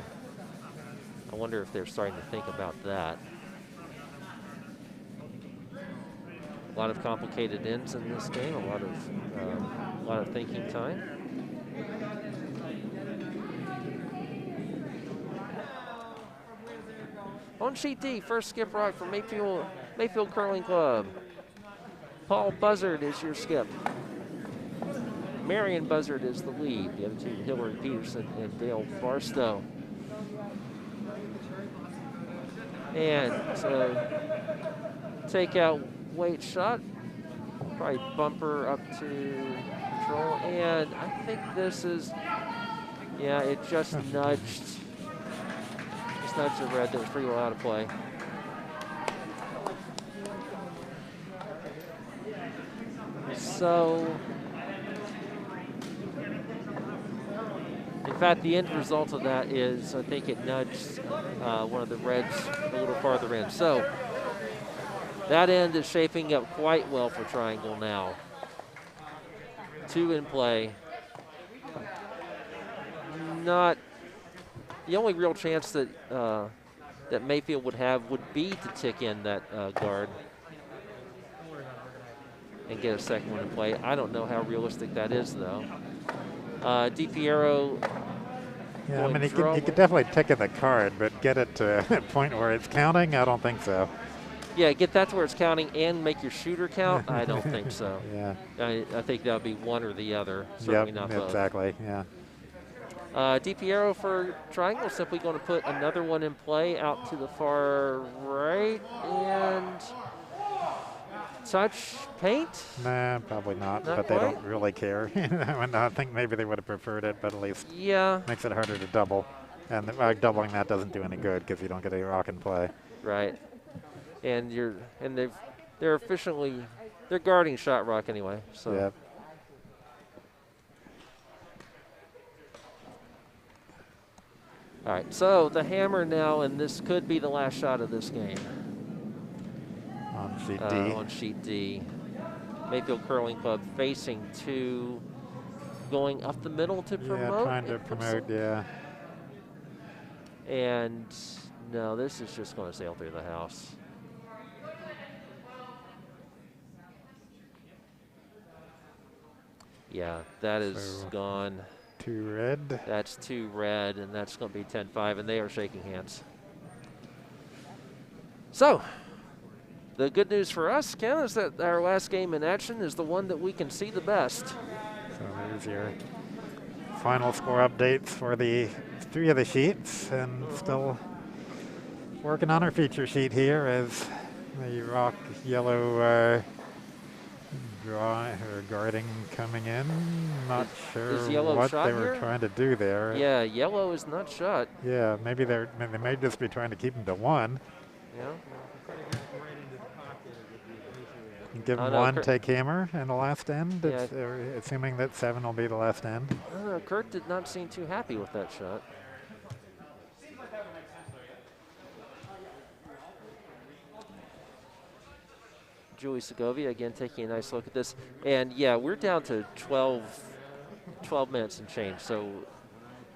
I wonder if they're starting to think about that. A lot of complicated ends in this game, a lot of thinking time. On sheet D, first skip rock from Mayfield Curling Club. Paul Buzzard is your skip. Marion Buzzard is the lead. The other 2, Hillary Peterson and Dale Barstow. And take out weight shot. Probably bumper up to control. And I think this is, yeah, it just nudged. Just nudged the red that was pretty well out of play. So, in fact, the end result of that is I think it nudged one of the reds a little farther in. So that end is shaping up quite well for Triangle now. 2 in play. Not The only real chance that that Mayfield would have would be to tick in that guard and get a second one in play. I don't know how realistic that is, though. DiPiero. Yeah, I mean, he could definitely tick in the card, but get it to a point where it's counting? I don't think so. Yeah, get that to where it's counting and make your shooter count? I don't think so. Yeah. I think that would be one or the other. Certainly not both. Exactly, yeah. DiPiero for triangle, simply going to put another one in play out to the far right and touch paint. Nah, probably not, Not but they quite? don't really care. I think maybe they would have preferred it, but at least Yeah, makes it harder to double. And doubling that doesn't do any good because you don't get a rock in play. right. And they're guarding shot rock anyway. So. Yep. All right, so the hammer now, and this could be the last shot of this game. On sheet D. On sheet D. Mayfield Curling Club facing two, going up the middle to promote. Yeah, trying to promote, yeah. And no, this is just going to sail through the house. Yeah, that is gone. 2 red. That's 2 red, and that's going to be 10-5, and they are shaking hands. So, the good news for us, Ken, is that our last game in action is the one that we can see the best. So there's your final score updates for the 3 of the sheets, and still working on our feature sheet here as the rock yellow guarding coming in. Not sure what they were trying to do there. Yeah, yellow is not shut. Yeah, maybe they may just be trying to keep him to 1. Yeah. Give him 1, take hammer in the last end, Yeah. assuming that 7 will be the last end. Kurt did not seem too happy with that shot. Julie Segovia again taking a nice look at this. And yeah, we're down to 12 minutes and change. So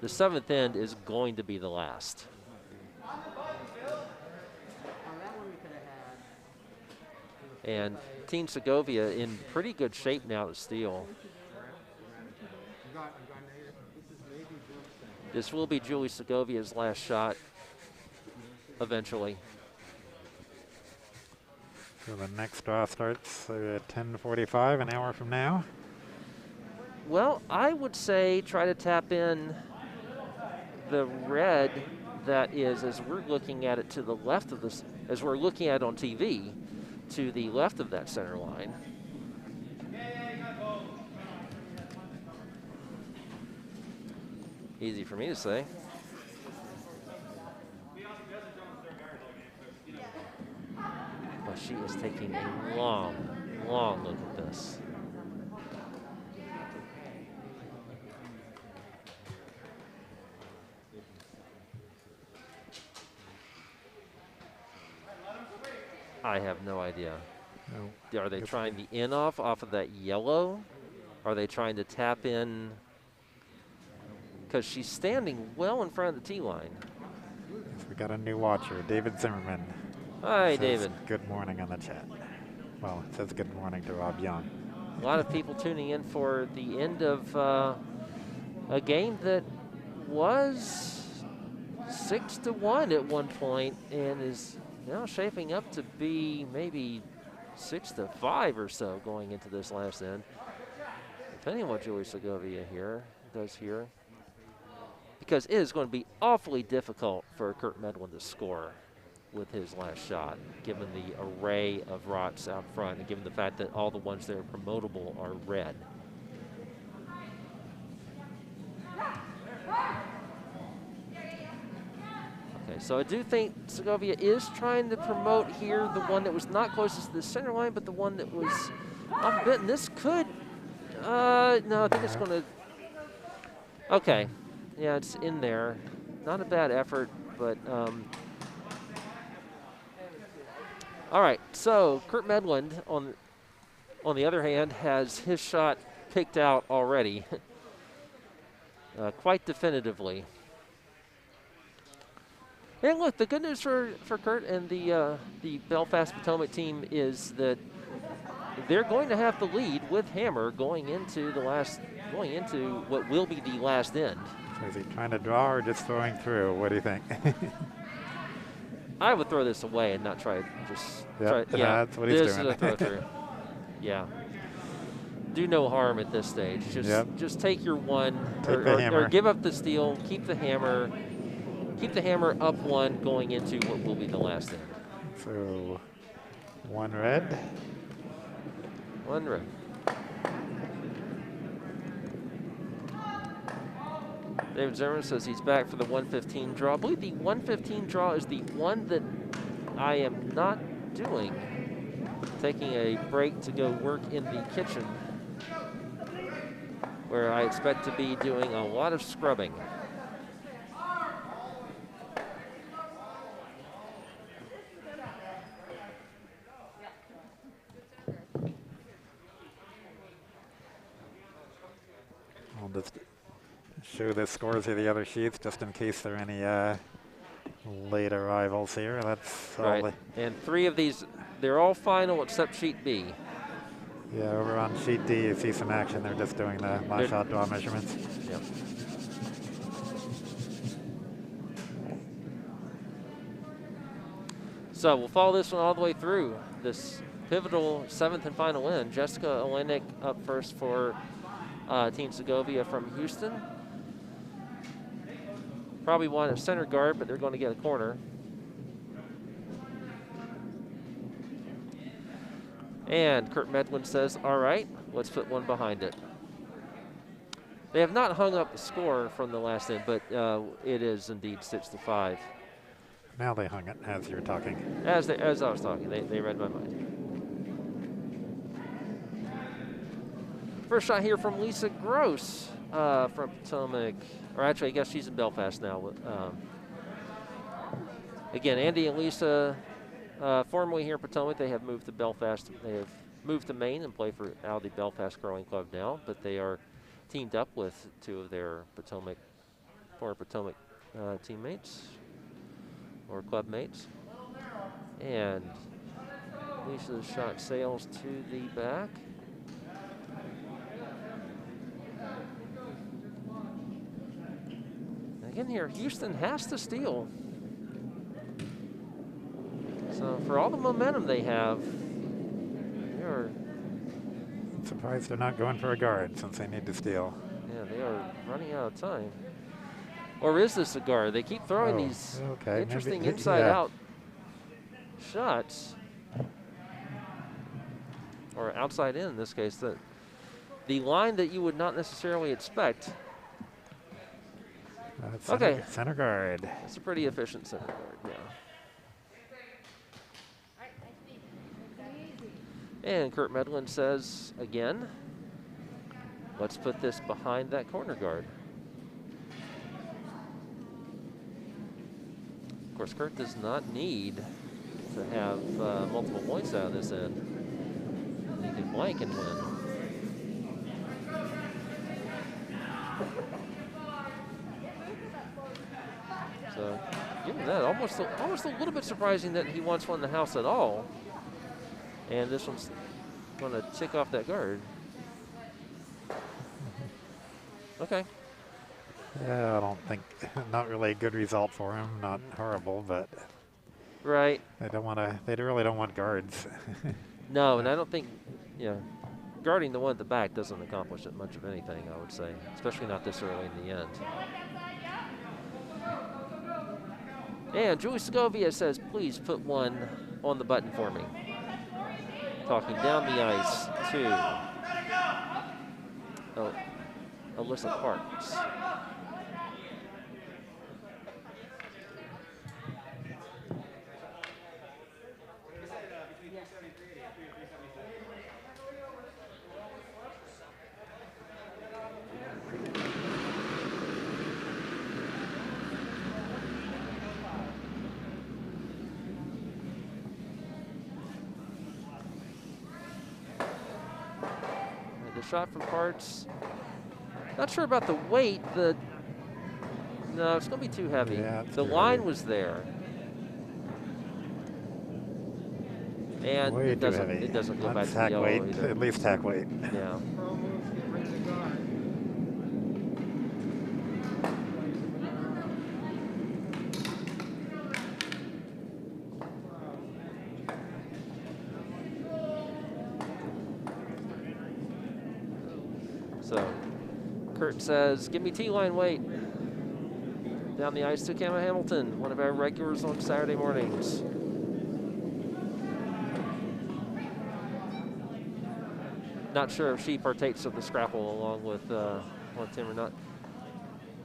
the 7th end is going to be the last. And Team Segovia in pretty good shape now to steal. This will be Julie Segovia's last shot eventually. So the next draw starts at 10:45, an hour from now. Well, I would say try to tap in the red that is, as we're looking at it to the left of this, as we're looking at it on TV, to the left of that center line. Easy for me to say. Well, she is taking a long, long look at this. I have no idea. No. Are they trying the in off of that yellow? Are they trying to tap in? Because she's standing well in front of the tee line. We got a new watcher, David Zimmerman. Hi, says David. Good morning on the chat. Well, it says good morning to Rob Young. A lot of people tuning in for the end of a game that was 6-1 at one point and is now shaping up to be maybe 6-5 or so going into this last end. Depending on what Julie Segovia does here. Because it is going to be awfully difficult for Kurt Medland to score with his last shot, given the array of rots out front and given the fact that all the ones that are promotable are red. Okay, so I do think Segovia is trying to promote here the one that was not closest to the center line, but the one that was off a bit. And this could, no, I think it's going to, okay. Yeah, it's in there. Not a bad effort, but all right. So Kurt Medland, on the other hand, has his shot picked out already, quite definitively. And look, the good news for Kurt and the Belfast Potomac team is that they're going to have the lead with Hammer going into what will be the last end. So is he trying to draw or just throwing through? What do you think? I would throw this away and not try. Yeah, that's what he's this doing. is a throw through. Yeah. Do no harm at this stage. Just take your one, or give up the steal. Keep the hammer. Keep the hammer up one going into what will be the last end. So 1 red. 1 red. David Zimmerman says he's back for the 115 draw. I believe the 115 draw is the one that I am not doing. Taking a break to go work in the kitchen, where I expect to be doing a lot of scrubbing. I'll just show the scores of the other sheets just in case there are any late arrivals here. That's right. all. And 3 of these, they're all final except sheet B. Yeah, over on sheet D, you see some action. They're just doing the last shot draw measurements. Yep. So we'll follow this one all the way through this pivotal 7th and final end. Jessica Oleinik up first for Team Segovia from Houston. Probably want a center guard, but they're going to get a corner. And Kurt Medland says, all right, let's put one behind it. They have not hung up the score from the last end, but it is indeed 6-5. Now they hung it as you're talking. As I was talking, they read my mind. First shot here from Lisa Gross from Potomac. Or actually, I guess she's in Belfast now. Again, Andy and Lisa, formerly here in Potomac, they have moved to Belfast. They have moved to Maine and play for the Belfast Curling Club now, but they are teamed up with 2 of their former Potomac teammates or club mates. And Lisa's shot sails to the back. Again here, Houston has to steal. So for all the momentum they have, they're surprised they're not going for a guard since they need to steal. Yeah, they are running out of time. Or is this a guard? They keep throwing these interesting inside-out shots. Or outside in this case. The line that you would not necessarily expect. Center guard. It's a pretty efficient center guard, yeah. And Kurt Medland says, again, let's put this behind that corner guard. Of course, Kurt does not need to have multiple points out of this end. He can blank and win. So, given that, almost a little bit surprising that he wants one in the house at all. And this one's going to tick off that guard. Okay. Yeah, I don't think, not really a good result for him. Not horrible, but right. They really don't want guards. No, and I don't think, guarding the one at the back doesn't accomplish it much of anything, I would say, especially not this early in the end. And Julie Segovia says, please put one on the button for me. Talking down the ice to Alyssa Parks. Shot from Parts. Not sure about the weight. No, it's going to be too heavy. Yeah, it's the too line heavy. was there. And Way it too doesn't, heavy. it doesn't go back Let's to the hack yellow weight, either. at least hack weight. Yeah. Pro moves get rid of the guard. So Kurt says, give me T-line weight. Down the ice to Emma Hamilton, one of our regulars on Saturday mornings. Not sure if she partakes of the scrapple along with Tim or not.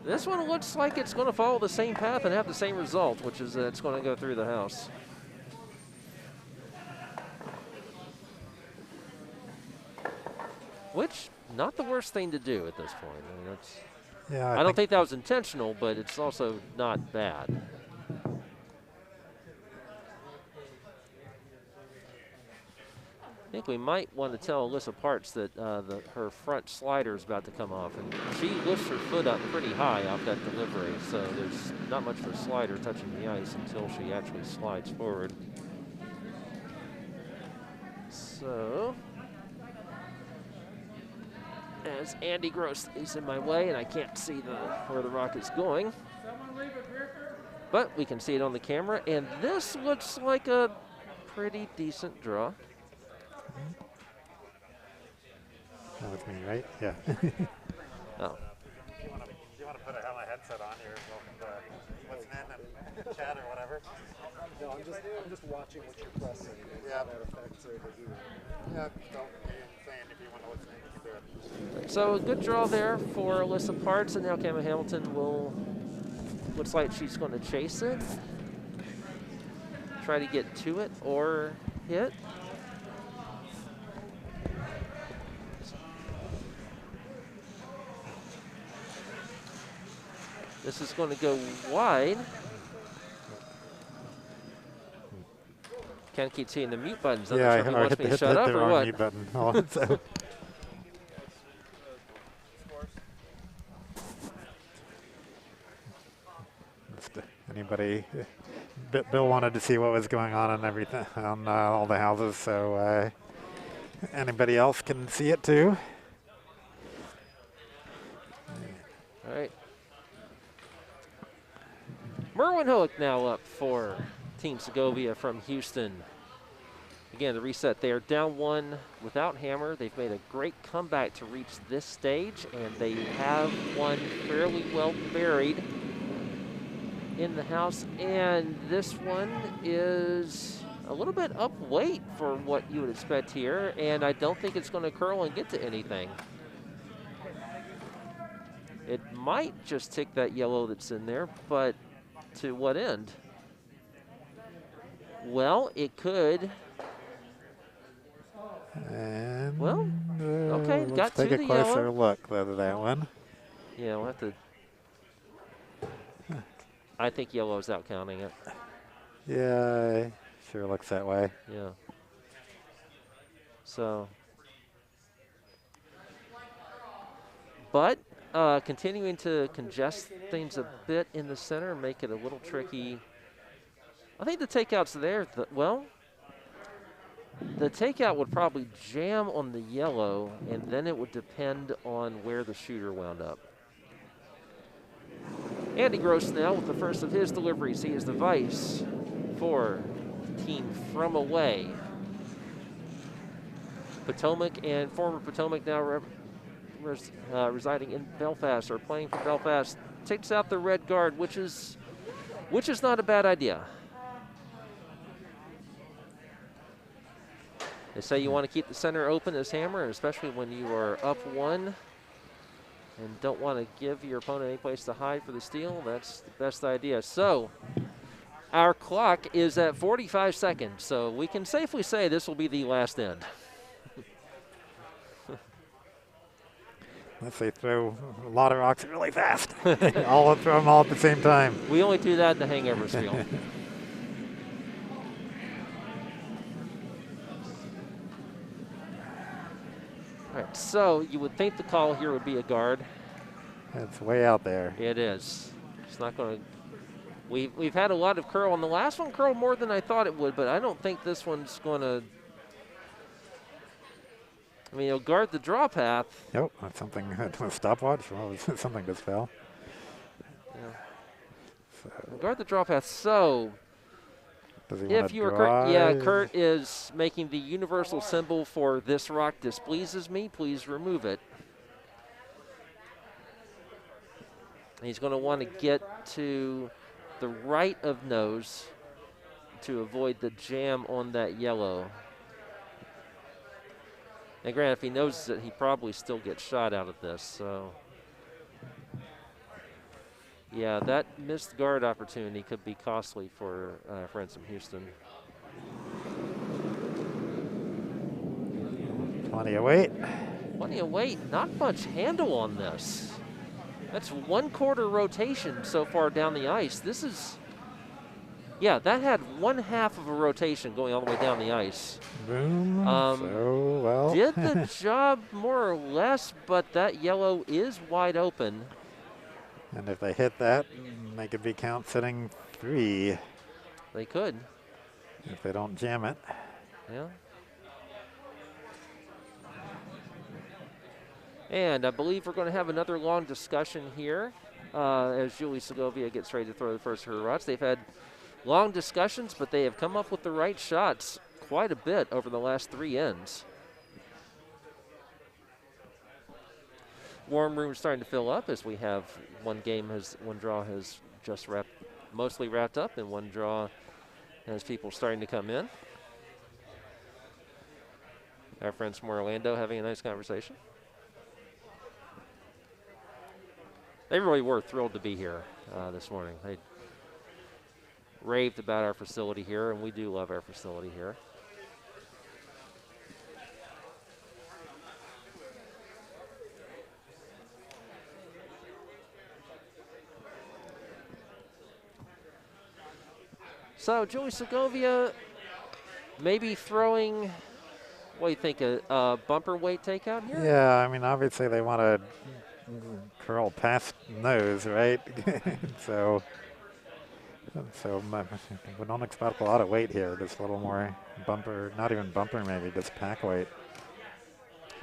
This one looks like it's going to follow the same path and have the same result, which is it's going to go through the house. Which, not the worst thing to do at this point. I mean, Yeah, I don't think that was intentional, but it's also not bad. I think we might want to tell Alyssa Parts that her front slider is about to come off. And she lifts her foot up pretty high off that delivery, so there's not much of a slider touching the ice until she actually slides forward. So, as Andy Gross is in my way and I can't see where the rock is going, but we can see it on the camera, and this looks like a pretty decent draw. That was me, right? Yeah. Oh. Do you want to put a headset on here? Welcome to listen in and chat or whatever. No, I'm just watching what you're pressing. And Yeah. how that affects over here. Yeah, don't be insane if you want to listen in, you can do it. So a good draw there for Alyssa Parts, and now Emma Hamilton looks like she's going to chase it. Try to get to it or hit. This is going to go wide. Can't keep seeing the mute buttons. I'm Yeah, not sure if he wants me to hit shut up the or wrong what. mute button. Oh, so. Anybody? Bill wanted to see what was going on and everything on all the houses, so anybody else can see it too. All right. Merlin Howick now up for Team Segovia from Houston. Again, the reset there. Down one without Hammer. They've made a great comeback to reach this stage, and they have one fairly well buried in the house. And this one is a little bit up weight for what you would expect here, and I don't think it's going to curl and get to anything. It might just tick that yellow that's in there, but to what end? Well, it could. And Well, okay, let's got take to a the closer yellow. look at that one. Yeah, we'll have to. I think yellow's out counting it. Yeah, sure looks that way. Yeah. So. But continuing to congest things a bit in the center, make it a little tricky. I think the takeout's there. Well, the takeout would probably jam on the yellow, and then it would depend on where the shooter wound up. Andy Grossnell with the first of his deliveries. He is the vice for Team From Away. Potomac and former Potomac now residing in Belfast, or playing for Belfast, takes out the red guard, which is not a bad idea. They say you want to keep the center open as Hammer, especially when you are up one and don't want to give your opponent any place to hide for the steal. That's the best idea. So our clock is at 45 seconds, so we can safely say this will be the last end. Unless they throw a lot of rocks really fast. I'll throw them all at the same time. We only do that in the hangover spiel. All right, so you would think the call here would be a guard. It's way out there. It is. It's not going to. We've had a lot of curl, and the last one curled more than I thought it would, but I don't think this one's going to. I mean, it'll guard the draw path. Nope, that's something. A stopwatch. Well, something just fell. Yeah. So, Guard the draw path. So, does he if want to you were Kurt, yeah, drive? Kurt is making the universal symbol for this rock displeases me. Please remove it. He's going to want to get to the right of nose to avoid the jam on that yellow. And granted, if he knows it, he probably still gets shot out of this. So, yeah, that missed guard opportunity could be costly for Ransom Houston. Plenty of weight. Plenty of weight, not much handle on this. That's 1/4 rotation so far down the ice. This is, yeah, that had 1/2 of a rotation going all the way down the ice. Boom. So, well. Did the job more or less, but that yellow is wide open. And if they hit that, they could be count sitting 3 They could. if they don't jam it. Yeah. And I believe we're going to have another long discussion here as Julie Segovia gets ready to throw the first of her rods. They've had long discussions, but they have come up with the right shots quite a bit over the last 3 ends. Warm room starting to fill up as we have one draw has just mostly wrapped up, and one draw has people starting to come in. Our friends from Orlando having a nice conversation. They really were thrilled to be here this morning. They raved about our facility here, and we do love our facility here. So Julie Segovia maybe throwing, what do you think, a bumper weight takeout here? Yeah, I mean, obviously they want to curl past nose, right? so we don't expect a lot of weight here. Just a little more bumper, not even bumper, maybe just pack weight.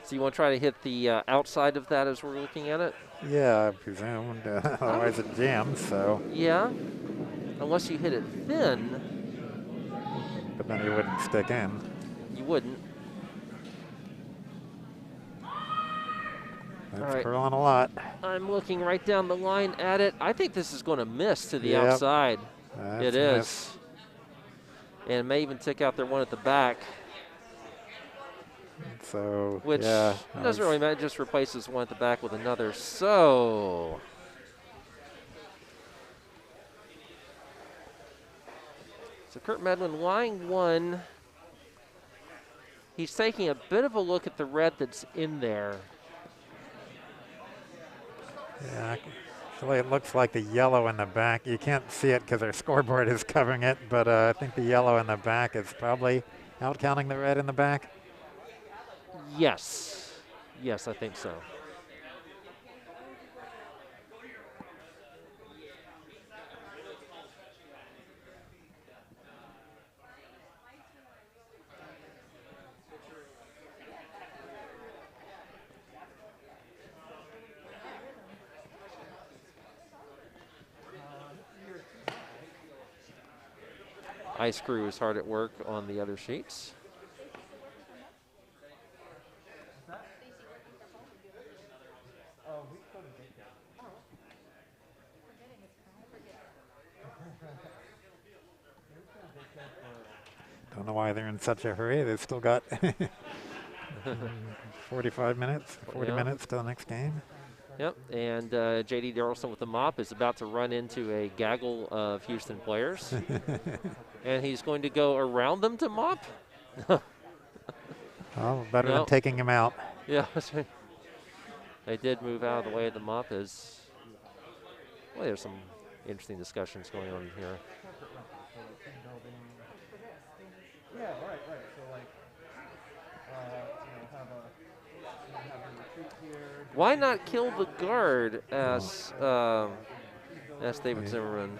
So you want to try to hit the outside of that as we're looking at it? Yeah, I presumed. Otherwise it jams. So. Yeah, unless you hit it thin. But then you wouldn't stick in. You wouldn't. That's curling a lot. I'm looking right down the line at it. I think this is going to miss to the outside. That's it is. And it may even tick out there one at the back. So, which doesn't really matter. It just replaces one at the back with another. So Kurt Medland line one. He's taking a bit of a look at the red that's in there. Yeah, actually it looks like the yellow in the back. You can't see it because our scoreboard is covering it, but I think the yellow in the back is probably out counting the red in the back. Yes. Yes, I think so. Ice crew is hard at work on the other sheets. Don't know why they're in such a hurry. They've still got 45 minutes, 40 minutes till the next game. Yep, and J.D. Darrelson with the mop is about to run into a gaggle of Houston players. And he's going to go around them to mop? Well, better than taking him out. Yeah, they did move out of the way of the mop. Well, there's some interesting discussions going on here. Yeah, right. So like, have a retreat here. Why not kill the guard as That's David Zimmerman.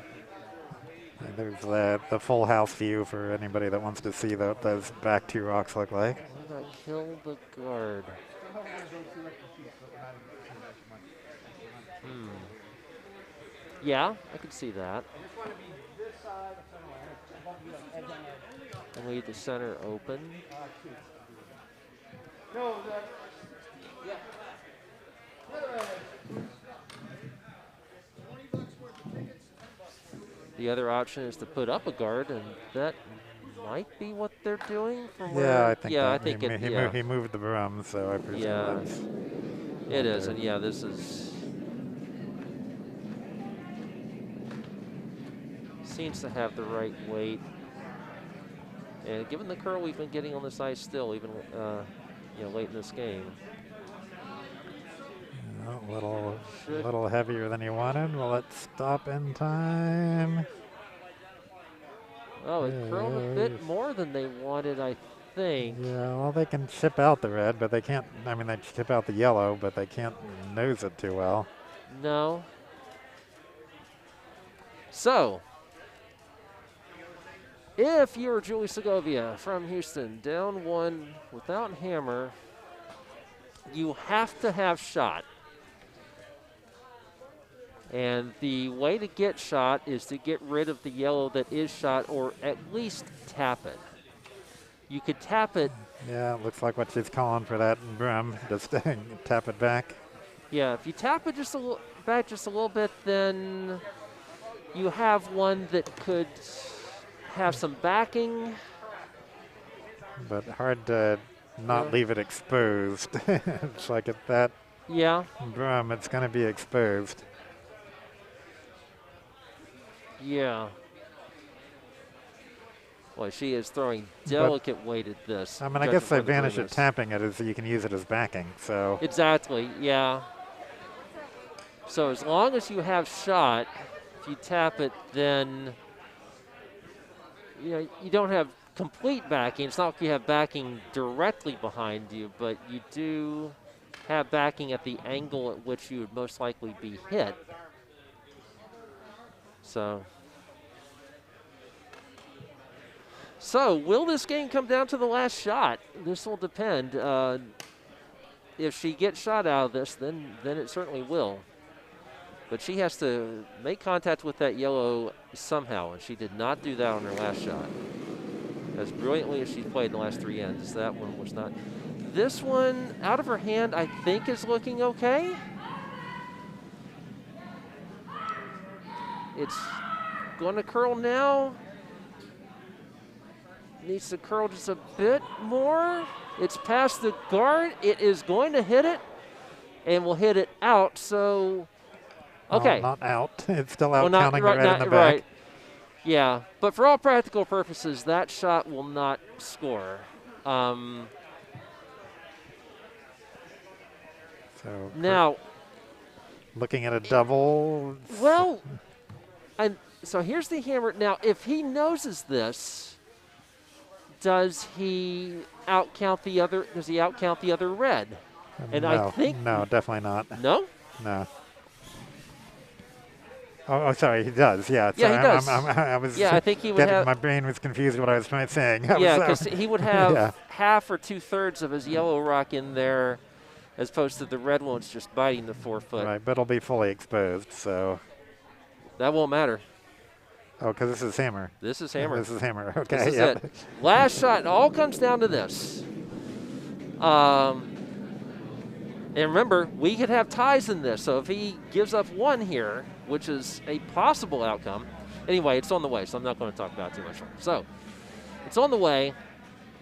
And there's the full house view for anybody that wants to see what those back 2 rocks look like. What about kill the guard? Yeah, I could see that. And leave the center open. The other option is to put up a guard, and that might be what they're doing. From Yeah, I think. I think he moved the broom, so I presume that's. It is, and yeah, this is. Seems to have the right weight. And given the curl we've been getting on this ice still, even late in this game. A little heavier than you wanted. Will it stop in time? Oh, it curled a bit more than they wanted, I think. Yeah, well, they can chip out the red, but they can't. I mean, they chip out the yellow, but they can't nose it too well. No. So, if you're Julie Segovia from Houston, down 1 without hammer, you have to have shot. And the way to get shot is to get rid of the yellow that is shot, or at least tap it. You could tap it. Yeah, it looks like what she's calling for that broom. Just tap it back. Yeah, if you tap it back just a little bit, then you have one that could have some backing. But hard to not leave it exposed. It's like at that broom, it's going to be exposed. Yeah. Boy, she is throwing delicate weight at this. I mean, I guess the advantage of tapping it is that you can use it as backing. So exactly, yeah. So as long as you have shot, if you tap it, then you don't have complete backing. It's not like you have backing directly behind you, but you do have backing at the angle at which you would most likely be hit. So will this game come down to the last shot? This will depend. If she gets shot out of this, then it certainly will. But she has to make contact with that yellow somehow, and she did not do that on her last shot. As brilliantly as she's played in the last 3 ends, that one was not. This one, out of her hand, I think is looking okay. It's going to curl now. Needs to curl just a bit more. It's past the guard. It is going to hit it, and will hit it out. So, okay. Not out. It's still out, counting the red in the back. Right. Yeah, but for all practical purposes, that shot will not score. So now, looking at a double. Well, and so here's the hammer. Now, if he noses this, does he outcount the other? Does he outcount the other red? And no, I think no, definitely not. No. No. Oh, sorry, he does. Yeah, yeah, sorry, he does. I was. Yeah, I think he would have. My brain was confused what I was trying to say. Yeah, because he would have half or 2/3 of his yellow rock in there, as opposed to the red ones just biting the 4-foot. Right, but it'll be fully exposed, so. That won't matter. Oh, because this is hammer. This is hammer. This is hammer. Okay. This is it. Last shot. It all comes down to this. And remember, we could have ties in this. So if he gives up one here, which is a possible outcome. Anyway, it's on the way, so I'm not going to talk about it too much longer. So it's on the way.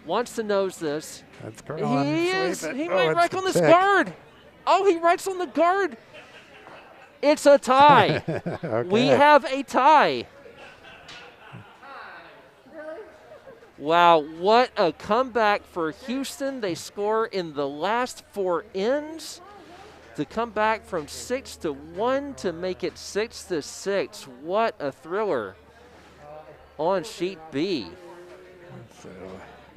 Wants to nose this. That's correct. He is. He might wreck on this guard. Oh, he wrecks on the guard. It's a tie. Okay. We have a tie. Wow, what a comeback for Houston. They score in the last 4 ends to come back from 6-1 to make it 6-6. What a thriller on sheet B. So.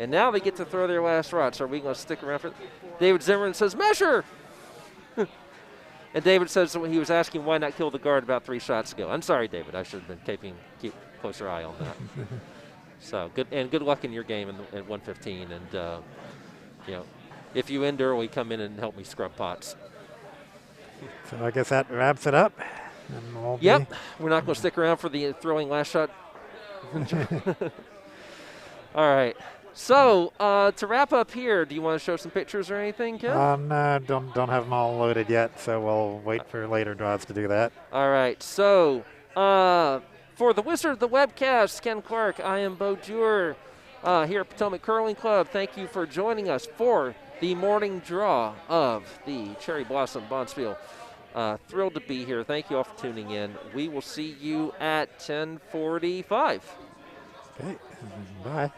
And now they get to throw their last rods. Are we going to stick around for it? David Zimmerman says, measure. And David says he was asking why not kill the guard about 3 shots ago. I'm sorry, David. I should have been keep closer eye on that. So good luck in your game at 115. And you know, if you end early, come in and help me scrub pots. So I guess that wraps it up. And we'll Yep. We're not going to stick around for the throwing last shot. All right. So to wrap up here, do you want to show some pictures or anything, Ken? No, don't have them all loaded yet, so we'll wait for later draws to do that. All right. So for the Wizard of the Webcast, Ken Clark, I am Bo Dewar here at Potomac Curling Club. Thank you for joining us for the morning draw of the Cherry Blossom Bonspiel. Thrilled to be here. Thank you all for tuning in. We will see you at 10:45. Okay, bye.